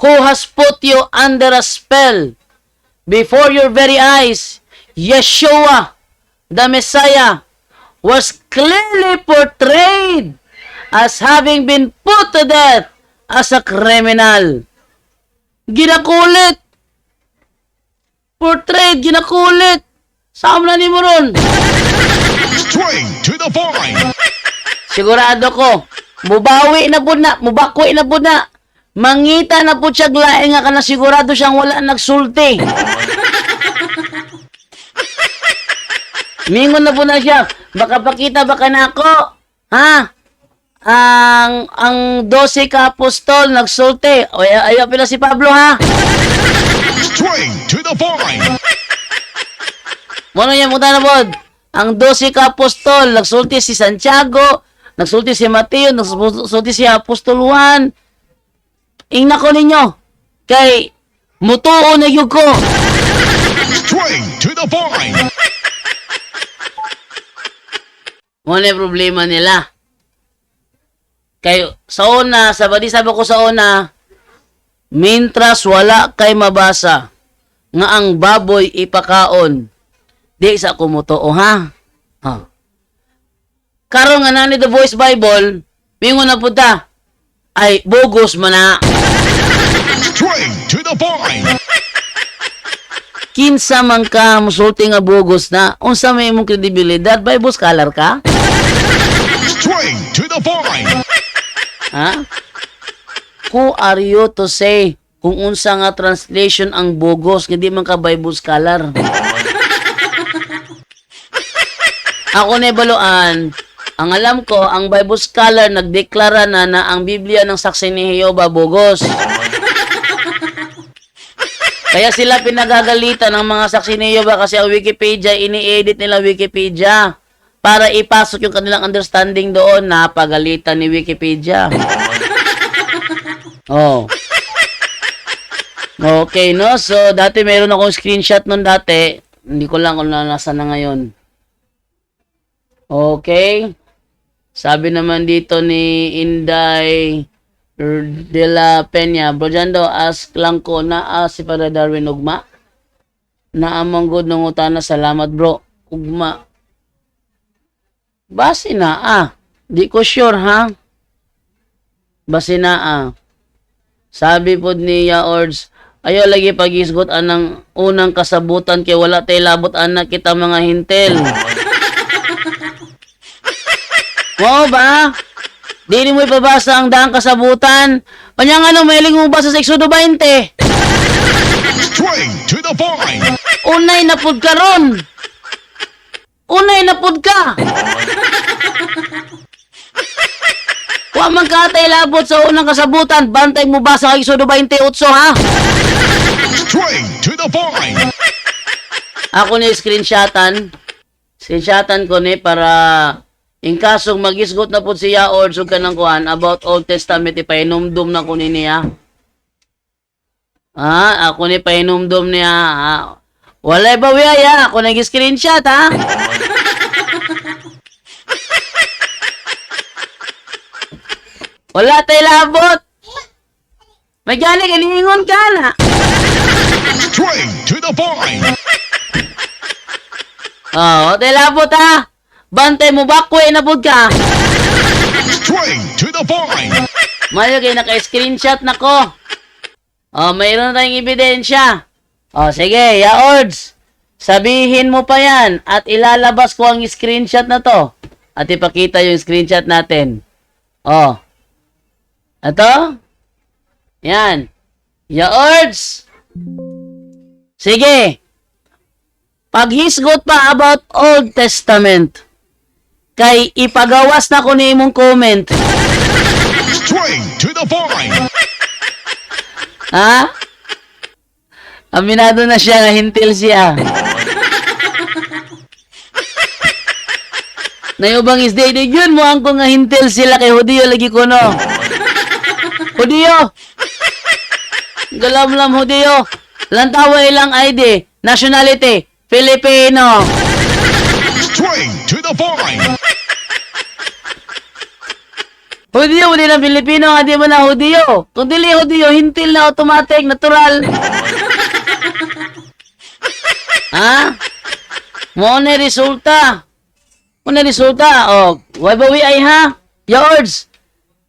Speaker 1: who has put you under a spell before your very eyes, Yeshua, the Messiah, was clearly portrayed as having been put to death as a criminal. Ginakulit. Portrayed, ginakulit. Saan na ni mo ron?
Speaker 2: Straight to the point.
Speaker 1: Sigurado ko, mubawi na po na, mubakwi na po na. Mangita na po siya glaeng nga ka na sigurado siyang wala nagsulti. Mingon na po na siya. Baka pakita baka na ako. Ha? Ang 12 ka apostol nagsulti. O ayaw pila si Pablo ha.
Speaker 2: Straight to the point.
Speaker 1: Mono niya muta na pod. Ang 12 ka apostol nagsulti si Santiago, nagsulti si Mateo, nagsulti si Apostol Juan. Ingna ko ninyo. Kay mutuo na yun ko.
Speaker 2: Straight to the point.
Speaker 1: Ano yung problema nila? Kay sa una, sabi ko sa una, mintras wala kay mabasa nga ang baboy ipakaon, di sa kumutuo ha. Karon nga nani The Voice Bible, mingon na puta, ay bogus man na.
Speaker 2: Straight to the point.
Speaker 1: Kinsa man ka musulti nga bogus na, unsa may imong kredibilidad? Bible scholar ka?
Speaker 2: Straight to the point.
Speaker 1: Ha? Who are you to say kung unsa nga translation ang bogus, hindi man ka Bible scholar? Ako na baluan, ang alam ko, ang Bible scholar nagdeklara na ang Biblia ng Saksi ni Jehovah bogus. Kaya sila pinagagalitan ng mga Saksi ni Jehovah kasi ang Wikipedia, ini-edit nila Wikipedia para ipasok yung kanilang understanding doon. Napagalitan ni Wikipedia. Oh. Okay, no? So, dati meron akong screenshot nun dati. Hindi ko lang kung nasa na ngayon. Okay. Sabi naman dito ni Inday de la Peña, Bro Jando, ask lang ko na si Padre Darwin ugma. Na amang good nung utana, salamat bro. Ugma. Basi na Di ko sure ha. Basi na Sabi po niya Ords, ayaw lagi pag-isgot anang unang kasabutan kay wala tay labot anak kita mga hintel. Oo ba? Di mo ipabasa ang daang kasabutan. Kanyang mailing mo basa sa Exodo 20.
Speaker 2: Straight to the point.
Speaker 1: Unay na pud ka ron. Unay na pud ka. Wa man ka tay labot sa unang kasabutan, bantay mo ba sa Exodo 28 ha?
Speaker 2: Straight to the point.
Speaker 1: Ako ni screenshotan ko ni para in kasong magisgot na po siya or sug kanang kuan about Old Testament ipainumdum na ko niya. Ako ni painumdum niya. Walay ba wiyaya? Ako nag-screenshot ha? Wala tayo labot. May gali kalingon ka na.
Speaker 2: Straight to the point.
Speaker 1: Tayo labot ha. Bantay mo bakwe na pod ka.
Speaker 2: Straight to the point.
Speaker 1: Mayo kayo naka-screenshot na ko. Mayroon tayong ebidensya. Sige, Yaords. Sabihin mo pa yan at ilalabas ko ang screenshot na to. At ipakita yung screenshot natin. Ito? Yan. Yaords. Sige. Paghisgot pa about Old Testament. Kay ipagawas na ko ni imong comment.
Speaker 2: Straight to the point.
Speaker 1: Ha? Aminado na siya nga hintil siya. Nayubang is day yun mo ang ko nga hintil sila kay Hudiyo lagi ko no. Hudiyo! Galam-lam Hudiyo. Lantawa ilang ID. Nationality. Filipino.
Speaker 2: Straight to the point.
Speaker 1: Hudiyo, hindi na Filipino, hindi mo na Hudiyo. Kung dili Hudiyo, hintil na automatic, natural. Ha? Mo na resulta. Why ba we ay ha? Yaords.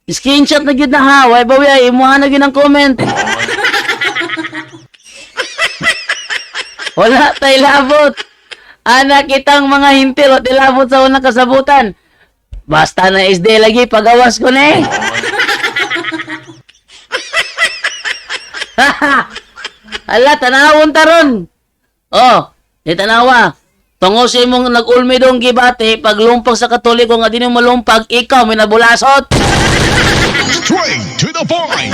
Speaker 1: Screenshot na gid na ha. Why ba we ay imuha na gid ang comment. Wala tay labot. Anak kitang mga hintil o tilabot sa unang kasabutan. Basta na SD lagi pagawas ko na eh. Ala, tanawon taron. Di tanawa. Tungo sa imong nag-ulmi dong gibate, paglumpag sa Katoliko nga di mo malumpag, ikaw may nabulasot.
Speaker 2: Straight to the point.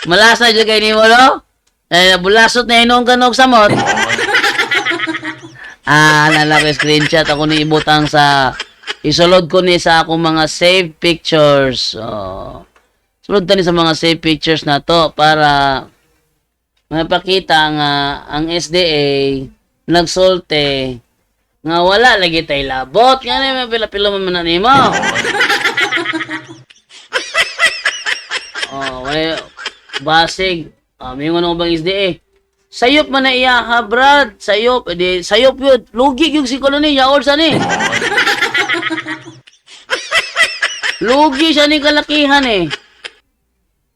Speaker 1: Malasa dyan kayo ni mo, no? Nabulasot na inong kanog samot. Lalaki screenshot ako ni ibutang sa isulod ko ni sa akong mga save pictures. Sulod ta ni sa mga save pictures na to para mapakita nga ang SDA nagsulte nga wala lagi tay labot nga may pila-pila man na nimo. Wala basig. Mingon ko bang SDA. Sayop man na iya ha, Brad. Sayop yun. Lugi yung si Koloni. Yaol sa ni. Lugi siya ni kalakihan eh.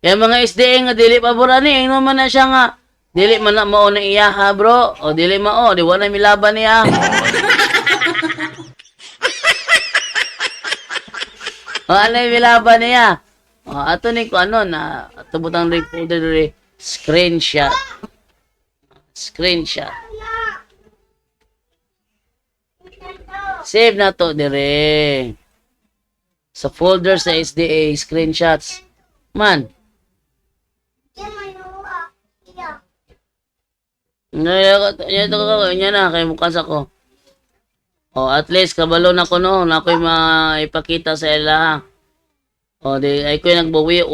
Speaker 1: Kaya mga SDA nga dili pabura ni. Ino man na siya nga. Dili man na mao na iya ha, bro. O dili mao. Di wala milaban niya. Ano yung milaban niya? Ato ni ko ano na. Ato butang recorder screenshot. Save na to dire. Sa folder sa SDA screenshots. Man. Nya na kay mukas ako. At least kabalo na ko no, na ko'y maipakita sa ila. Di ay ko'y nagbawi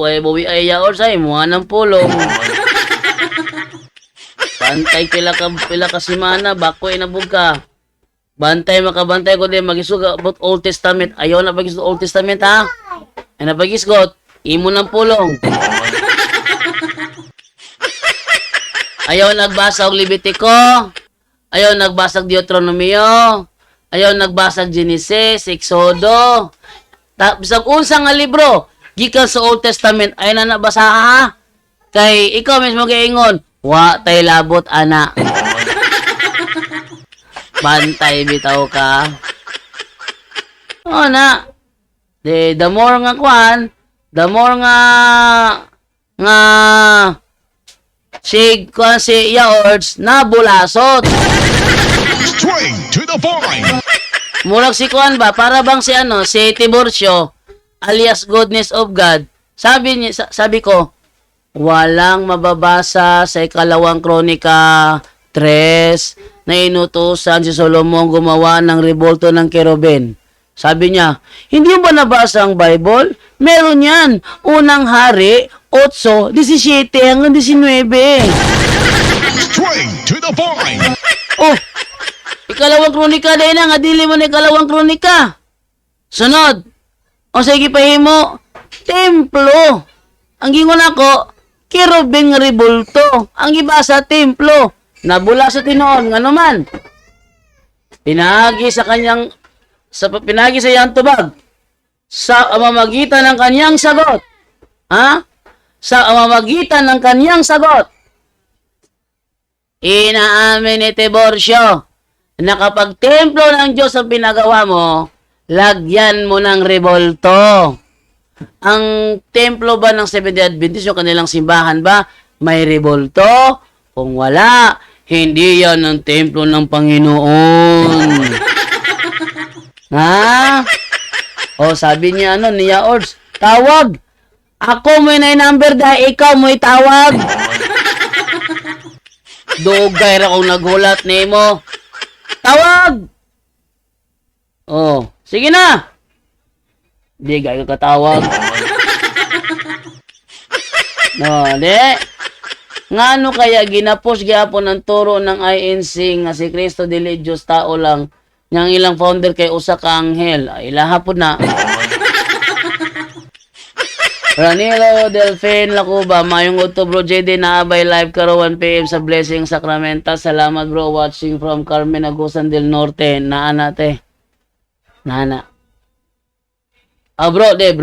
Speaker 1: ay yaor sa imo ng pulong. Bantay pila ka semana bako inabog ka. Bantay makabantay ko din magisuga about Old Testament. Ayaw na pagisgot Old Testament ha. Ay na pagisgot imo ng pulong. Ayaw nagbasa og Levitico. Ayaw nagbasa og Deuteronomio. Ayaw nagbasa og Genesis, Exodo. Bisag unsa nga libro gikan sa Old Testament ay na nabasa ha. Kay ikaw mismo giingon wa tay labot ana. Bantay bitaw ka. Na. The more nga kwan, the more nga si Yaords na bulasot.
Speaker 2: Straight to the point.
Speaker 1: Murag si kwan ba para bang si Tiburcio alias Goodness of God. Sabi ko walang mababasa sa 2 Kronika 3 na inutusan si Solomon gumawa ng rebulto ng kerubin. Sabi niya, hindi mo ba nabasa ang Bible? Meron yan. Unang Hari, 8:17 hanggang 19.
Speaker 2: Straight to the point.
Speaker 1: Oh, ikalawang kronika dahil na, nga dili mo na ikalawang kronika. Sunod. O sige pahimo, templo. Ang gingon ako, kerubing rebulto. Ang iba sa templo. Nabula sa tinuon, nga naman. Pinagi sa iyang tubag. Sa amamagitan ng kanyang sagot. Ha? Sa amamagitan ng kanyang sagot. Inaamin ni Tiborcio na kapag templo ng Diyos ang pinagawa mo, lagyan mo ng rebulto. Ang templo ba ng Seventh-day Adventist, yung kanilang simbahan ba, may rebulto? Kung wala, hindi yan ang templo ng Panginoon. Ha? O sabi niya, niya Ords, tawag. Ako mo'y number dahil ikaw mo'y tawag. Dugay ra kung naghulat nimo. Tawag! Oh, sige na. Di gayo katawag. No, di. Ngano kaya ginapos gyapon ang turo ng INC nga si Cristo dili Dios tao lang. Yang ilang founder kay usa ka anghel. Ay lahapon na. Ranilo Delfin Lacuba, mayong udto bro JD na abay live karo 1 PM sa Blessing Sacramento. Salamat bro, watching from Carmen Agusan del Norte. Naana te. Naana. Bro, di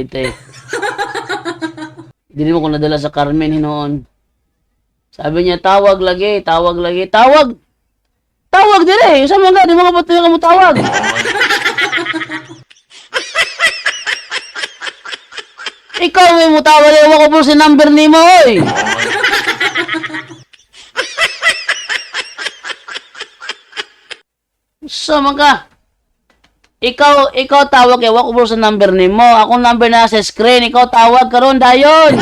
Speaker 1: te. Dili mo ko nadala sa Carmen hinoon. Sabi niya tawag lagi. Tawag dire. Sa mga di mga bato ka mo tawag. Ikaw may mutawal, ewan ko po si number ni mo, oy. Sama ka. Ikaw tawag, ewan ko po sa number ni mo. Akong number na sa screen, ikaw tawag karon dayon.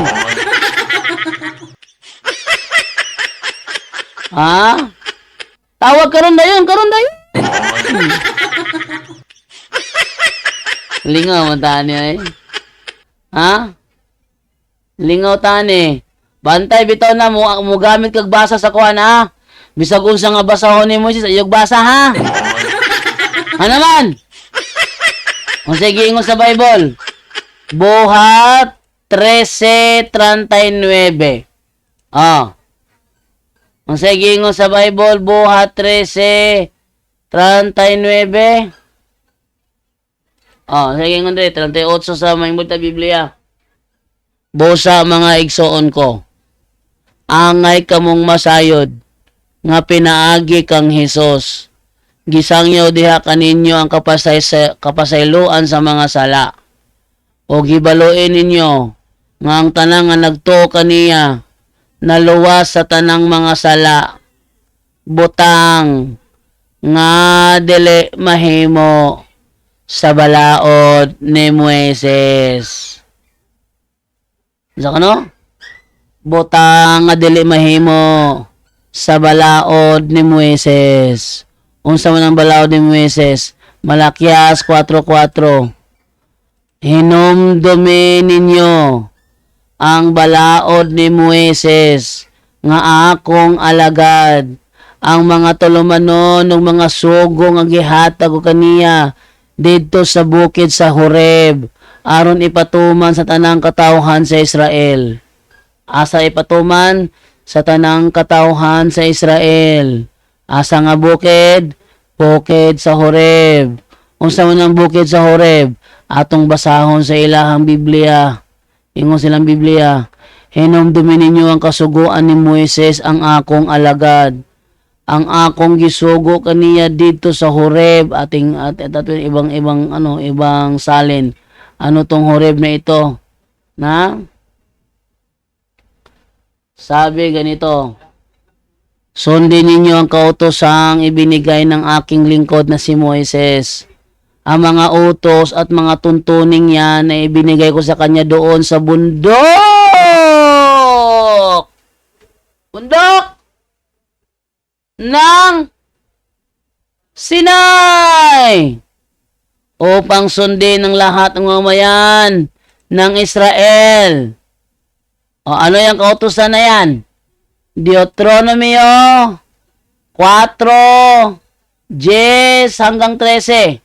Speaker 1: Ha? Tawag karon dayon. Lingaw man tani eh. Ha? Lingaw tani. Bantay bitaw na mo gamit kag basa sa kuan ha. Bisag unsa nga basahon ni Moises ayog basa ha. Ano man? Kung sige ingon sa Bible. Buhat 13:39. Kung sige ingon sa Bible, Buhat 13:39. Sige nga 38 sa may multa Biblia. Bosa mga igsoon ko. Angay kamong masayod nga pinaagi kang Hesus. Gisangyaw diha kaninyo ang kapasayloan sa mga sala. O gibaluin ninyo nga ang tanang nga nagtuo kaniya naluwas sa tanang mga sala. Butang nga dili mahimo sa balaod ni Moises. Sa kano? Butang nga dili mahimo sa balaod ni Moises. Unsa man ang balaod ni Moises? Malakias 4:4. Hinumdumi ninyo ang balaod ni Moises nga akong alagad. Ang mga tulumanon ng mga sugo nga gihatag ko kaniya didto sa bukid sa Horeb aron ipatuman sa tanang katawhan sa Israel. Asa ipatuman sa tanang katawhan sa Israel. Asa nga bukid? Bukid sa Horeb. Unsa man ang bukid sa Horeb? Atong basahon sa ilahang Biblia. Ingon silang Biblia. Hinumdumi ninyo ang kasuguan ni Moises ang akong alagad. Ang akong gisugo kaniya dito sa Horeb at ibang salin. Ano tong Horeb na ito? Na? Sabi ganito. Sundin ninyo ang kautosang ibinigay ng aking lingkod na si Moises. Ang mga utos at mga tuntuning yan na ibinigay ko sa kanya doon sa bundok. Bundok! ng Sinai upang sundin ng lahat ng mamayan ng Israel. O ano yung kautusan na yan? Deuteronomio 4, 10 hanggang 13.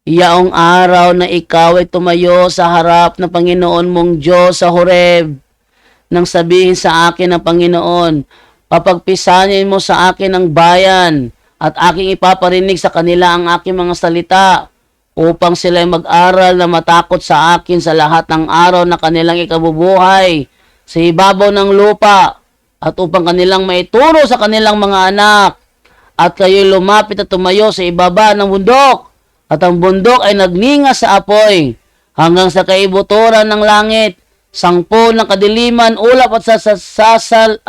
Speaker 1: Iyaong araw na ikaw ay tumayo sa harap ng Panginoon mong Diyos sa Horeb, nang sabihin sa akin ng Panginoon, papagpisanin mo sa akin ang bayan at aking ipaparinig sa kanila ang aking mga salita upang sila'y mag-aral na matakot sa akin sa lahat ng araw na kanilang ikabubuhay sa ibabaw ng lupa at upang kanilang maituro sa kanilang mga anak at kayo'y lumapit at tumayo sa ibaba ng bundok at ang bundok ay nagninga sa apoy hanggang sa kaibuturan ng langit. 10 ng kadiliman, ulap at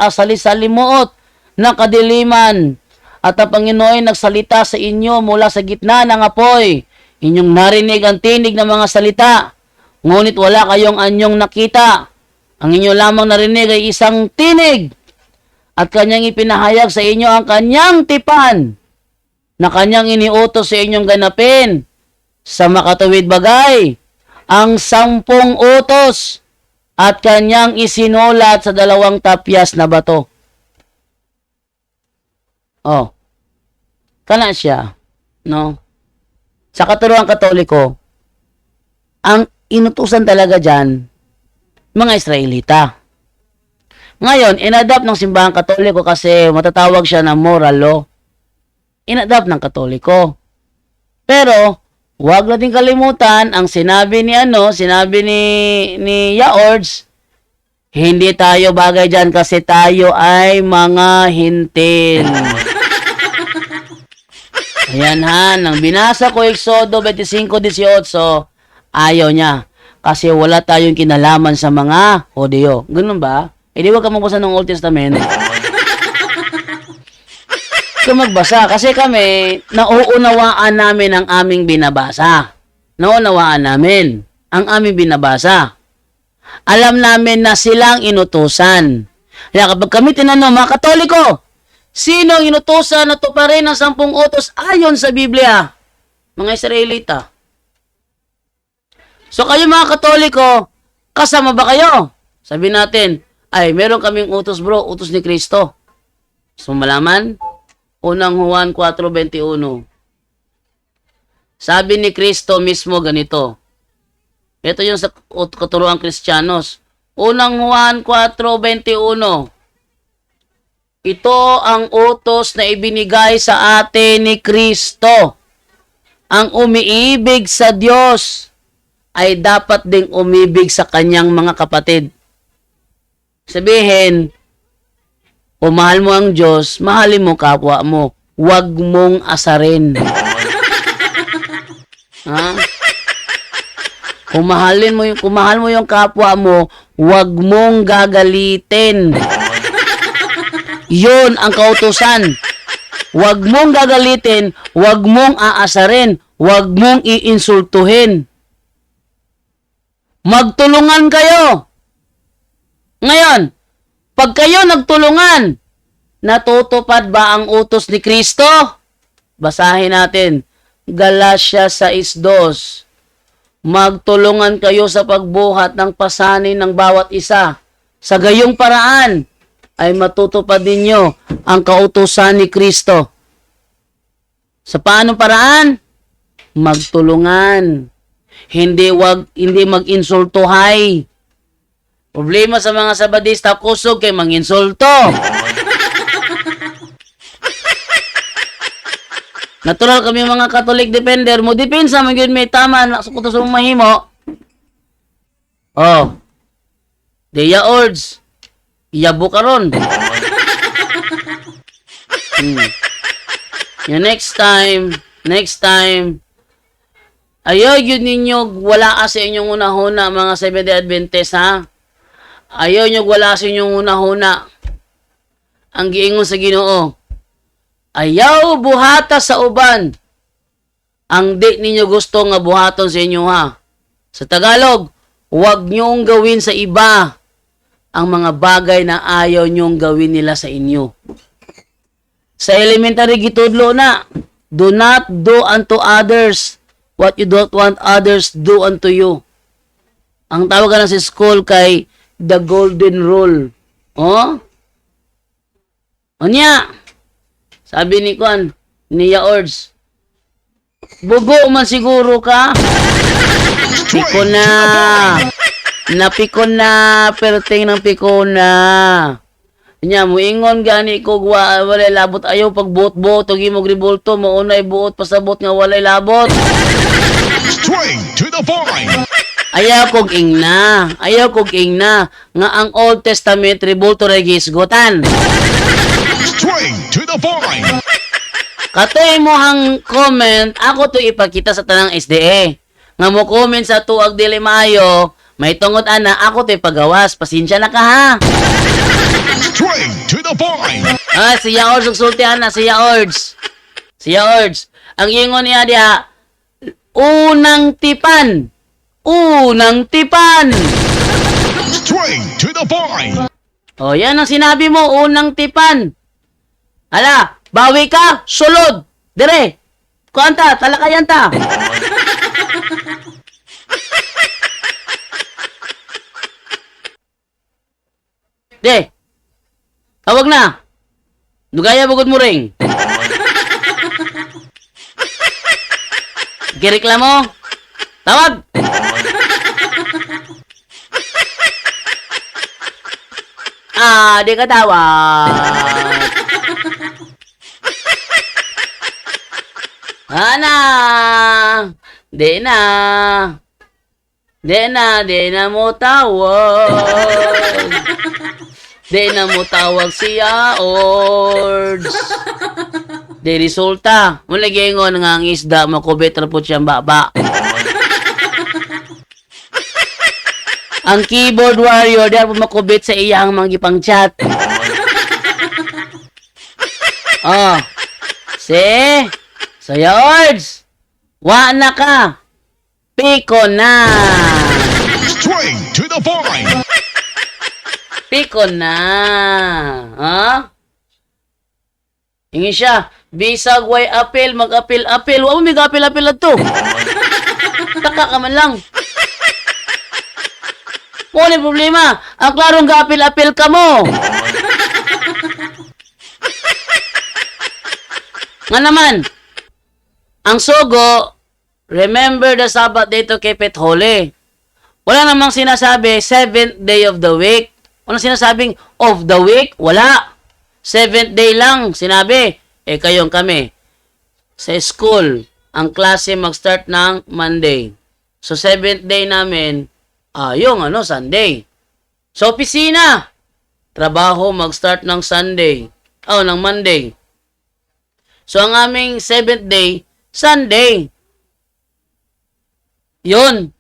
Speaker 1: salisalimuot ng kadiliman. At ang Panginoon ay nagsalita sa inyo mula sa gitna ng apoy. Inyong narinig ang tinig ng mga salita, ngunit wala kayong anyong nakita. Ang inyo lamang narinig ay isang tinig, at kanyang ipinahayag sa inyo ang kanyang tipan, na kanyang iniutos sa inyong ganapin sa makatuwid bagay, ang 10 utos, at kanyang isinulat sa 2 tapyas na bato. Oh, kana siya, no? Sa katuruan Katoliko, ang inutusan talaga dyan, mga Israelita. Ngayon, inadapt ng simbahan Katoliko kasi matatawag siya na moral law. Inadapt ng Katoliko. Pero, huwag natin kalimutan ang sinabi ni Yaords, hindi tayo bagay dyan kasi tayo ay mga hintil. Ayan ha, nang binasa ko Exodo 25:18, ayaw niya. Kasi wala tayong kinalaman sa mga Hodeo. Ganun ba? Eh di wag ka magbasa ng Old Testament. Kung magbasa, kasi kami, nauunawaan namin ang aming binabasa. Nauunawaan namin ang aming binabasa. Alam namin na silang inutusan. Kaya kapag kami tinanong, mga Katoliko, sino ang inutusan na tuparin ang 10 utos ayon sa Biblia? Mga Israelita. So kayo mga Katoliko, kasama ba kayo? Sabi natin, ay meron kaming utos bro, utos ni Kristo. So malaman? Unang Juan 4:21. Sabi ni Kristo mismo ganito. Ito yung sa katuruang Kristiyanos. Unang Juan 4:21. Ito ang utos na ibinigay sa atin ni Kristo. Ang umiibig sa Diyos ay dapat ding umibig sa kanyang mga kapatid. Sabihin, kung mahal mo ang Diyos, mahalin mo kapwa mo. Huwag mong asarin. Ha? Kung mahal mo yung kapwa mo, huwag mong gagalitin. Yun ang kautusan. Huwag mong gagalitin, huwag mong aasarin, huwag mong iinsultuhin. Magtulungan kayo. Ngayon, pag kayo nagtulungan, natutupad ba ang utos ni Kristo? Basahin natin. Galatia 6:2. Magtulungan kayo sa pagbuhat ng pasanin ng bawat isa. Sa gayong paraan ay matutupad ninyo ang kautusan ni Kristo. Sa paanong paraan? Magtulungan. Hindi mag-insultuhay. Problema sa mga Sabadista, kusog kay manginsulto. Natural kami mga Catholic defender mo, depensa man gyud may tama na sa kutos mong mahimo. Oh. Deya ords. Iyabo karon. Yung next time, ayaw yun ninyo wala sa inyong unahuna mga Seventh-day Adventist ha. Ayaw nyo wala sa inyong unahuna. Ang giingon sa Ginoo, ayaw buhata sa uban ang di ninyo gusto nga buhaton sa inyo ha. Sa Tagalog, huwag nyong gawin sa iba ang mga bagay na ayaw nyong gawin nila sa inyo. Sa elementary gitudlo na, do not do unto others what you don't want others do unto you. Ang tawag na sa school kay the golden rule. Oh? Anya? Sabi ni Kwan, ni Yaords, bugo man siguro ka. Piko na. Napiko na. Perting ng piko na. Nya, muingon gani ko walay labot ayaw pag buot-buot. Huwag mo gribulto. Maunay buot pasabot nga walay labot.
Speaker 2: Straight to the point.
Speaker 1: Ayaw kog ingna. Ayaw kog ingna. Nga ang Old Testament ribulto ray gisgutan.
Speaker 2: Straight to the point.
Speaker 1: Katoy mo hang comment, ako to ipakita sa tanang SDA. Nga mo comment sa tuag dili maayo, may tungod ana, ako to ipagawas. Pasensya na ka ha.
Speaker 2: Straight to the point.
Speaker 1: Ah, siya Ords, ugsultihan na, siya Ords. Siya Ords. Ang ingon niya diha, unang tipan. Unang tipan.
Speaker 2: Straight to the point.
Speaker 1: O, yan ang sinabi mo, unang tipan. Ala, bawi ka, sulod. Dire, kuanta, talakayan ta. De, tawag na. Dugaya bugod mo ring. Gireklamo. Tawag. Ah, di ka tawag. Ana. Di na. Di na mo tawag. Di na mo tawag siya, Ords. Di resulta. Mula gingon nga ang isda, makubit na po siyang baba. Ang keyboard warrior, di po makubit sa iyang mga gipang chat. Oh. See? Saya, Ords. Wa na ka. Piko na.
Speaker 2: Straight to the point.
Speaker 1: Piko na. Ha? Ingin siya, bisag way apel, mag-apel-apel. Wa mo may apel-apel ato. Taka ka man lang. Wala problema. Ang klarong ga-apel-apel ka mo. Nga naman, ang sugo, remember the Sabbath day to keep it holy. Wala namang sinasabi, 7th day of the week. Walang sinasabing of the week. Wala. 7th day lang, sinabi. Eh, kayong kami. Sa school, ang klase mag-start ng Monday. So, 7th day namin, yung Sunday. Sa opisina, trabaho mag-start ng Sunday. Ng Monday. So, ang aming 7th day, Sunday. Yun.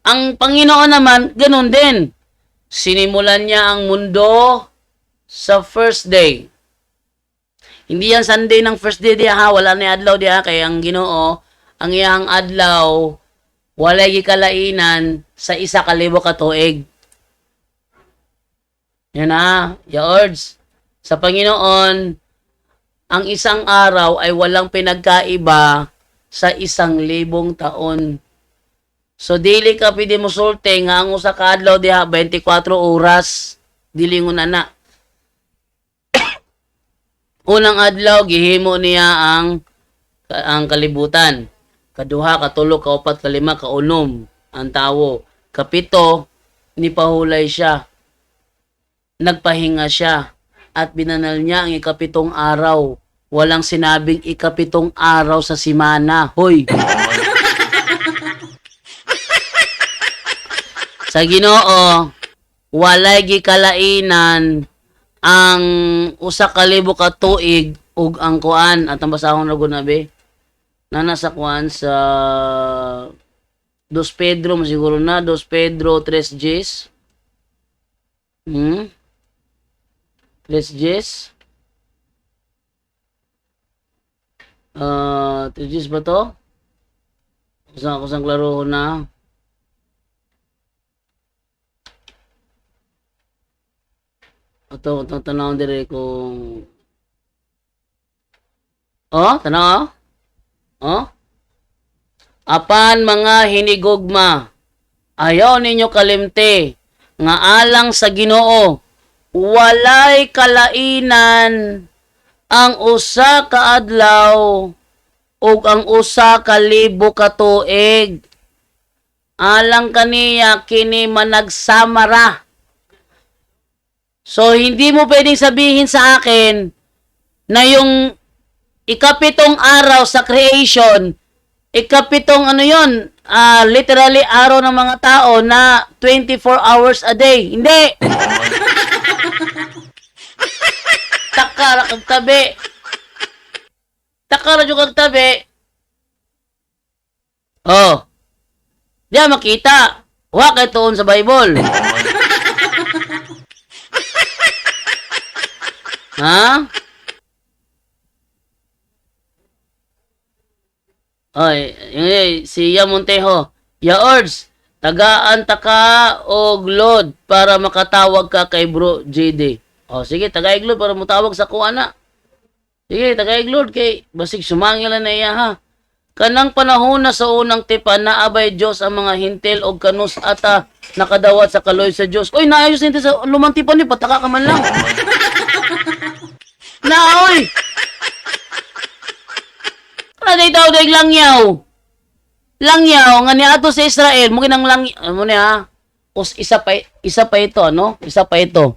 Speaker 1: Ang Panginoon naman, ganun din. Sinimulan niya ang mundo sa first day. Hindi yan Sunday ng first day diya ha. Wala na adlaw diya. Kaya ang Ginoo, ang iyang adlaw, walay gikalainan sa 1,000 ka tuig. Yan ha. Yaords. Sa Panginoon, ang isang araw ay walang pinagkaiba sa 1,000 taon. So, dili ka pwede mo sulte nga ang usa ka adlaw diha 24 oras. Dili mo na. Unang adlaw, gihimo niya ang kalibutan. Kaduha, katulo, kaupat, kalima, kaunom ang tawo. Kapito, nipahulay siya. Nagpahinga siya. At binanal niya ang ikapitong araw. Walang sinabing ikapitong araw sa simana. Hoy! Sa Ginoo, walay gikalainan ang 1,000 ka tuig ug ang kuan at ang basahon na gunabi. Nasa kuan sa 2 Pedro siguro na 2 Pedro 3 Gs. 3 Gs. 3 Gs ba to? Kusang klaro na. Ito, tanawin dire kung Oh, tanaw. Oh. Apan mga hinigugma, ayaw ninyo kalimte, nga alang sa Ginoo, walay kalainan ang usa ka adlaw ug ang usa ka libo ka tuig. Alang kaniya kini managsamara. So hindi mo pwedeng sabihin sa akin na yung ikapitong araw sa creation, ikapitong ano yun, literally araw ng mga tao na 24 hours a day. Hindi! Takara kag tabi. Takara kag tabi. Oh. Diya makita. Wa kay tuon sa Bible. Ha? Oy, si Montejo. Ya Ords, tagaan ta ka og load para makatawag ka kay Bro JD. Oh, sige, tagaig load para mutawag sa kuha na. Sige, tagaig load kay basig sumangil na iya ha. Kanang panahon na sa unang tipan na abay Diyos ang mga hintil og kanus ata nakadawat sa kaloy sa Diyos. Oy, naayos hintil sa lumang tipan ni pataka ka man lang. Na oy. Ano daw daig langyaw? Langyaw nga ni ato sa Israel, mo ginang mo niya. Isa pa ito, ano? Isa pa ito.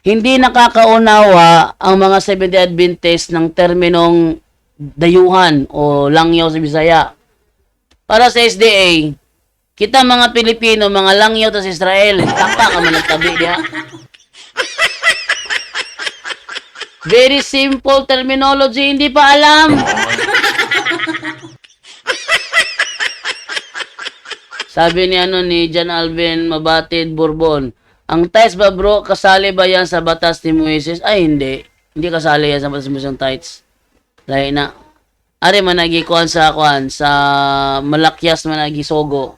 Speaker 1: Hindi nakakaunawa ang mga Seventh-day Adventist ng terminong dayuhan o langyaw sa Bisaya. Para sa SDA, kita mga Pilipino, mga langyaw ta sa Israel, taka ka man nagtabi diha. Very simple terminology, hindi pa alam. Sabi ni ni John Alvin Mabatid Bourbon, ang tithes ba bro, kasali ba yan sa batas ni Moises? Ay hindi. Hindi kasali yan sa batas ni Moises ang tithes. Dahil na, ari managi kuan sa Malakyas managi sogo.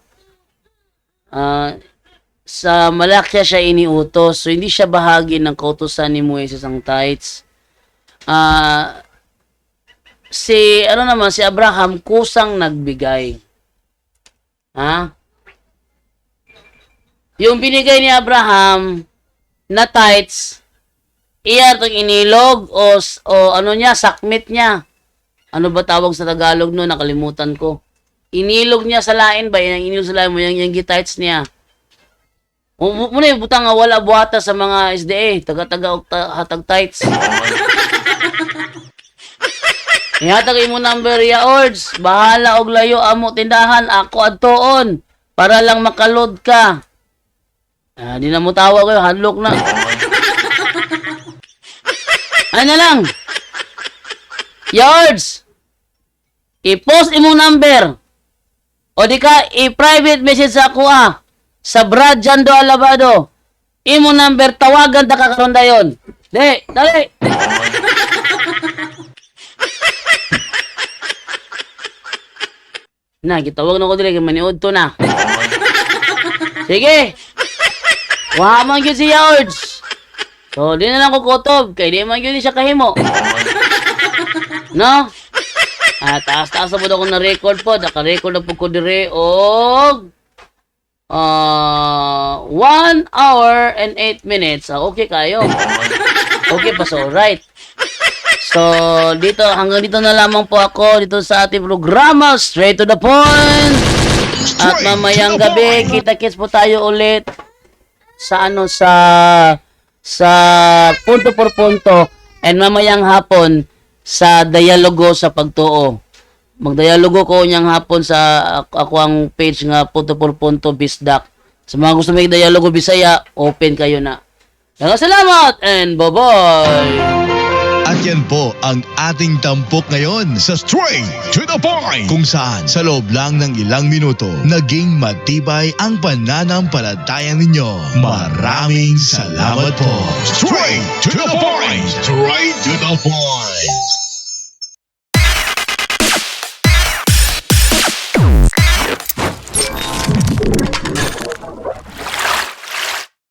Speaker 1: Sa Malakyas siya iniutos. So hindi siya bahagi ng kautusan ni Moises ang tithes. Si Abraham kusang nagbigay. Ha? Yung binigay ni Abraham na tithes, iya itong inilog o ano niya, sakmit niya. Ano ba tawag sa Tagalog no? Nakalimutan ko. Inilog niya sa lain ba? Inilog sa lain mo yung tithes niya. Muna yung butang nga wala buhata sa mga SDA. Taga-taga hatag tithes. Ihatag mo number ya Ords. Bahala og layo amo tindahan. Ako adtoon. Para lang makalod ka. Di na mo tawag ko. Hadlok na. Ano lang. Ya Ords. I-post imong number. O di ka i-private message sa ako sa Brad Jando Alabado. Imong number tawagan ta kakaron dayon. Dali. Na, gitawag na ko dili kay maniud to na. Sige. Wa man gyud si George. So, di na lang ko kutob kay di man gyud siya kahimo. No? Taas-taas po ako na record po. Naka-record na po ko dire og 1 hour and 8 minutes. Okay kayo. Okay pa, so right. So, hanggang dito na lamang po ako dito sa ating programa, Straight to the Point. At mamayang gabi, kita-kits po tayo ulit sa punto por punto, and mamayang hapon sa dialogo sa pagtuo. Magdialogo ko niyang hapon sa ako ang page nga punto por punto Bisdak. Sa mga gusto may dialogo Bisaya, open kayo na. Salamat and bye-bye!
Speaker 2: At yan po ang ating tampok ngayon sa Straight to the Point, kung saan sa loob lang ng ilang minuto naging matibay ang pananampalataya ninyo. Maraming salamat po. Straight to the Point! Straight to the Point!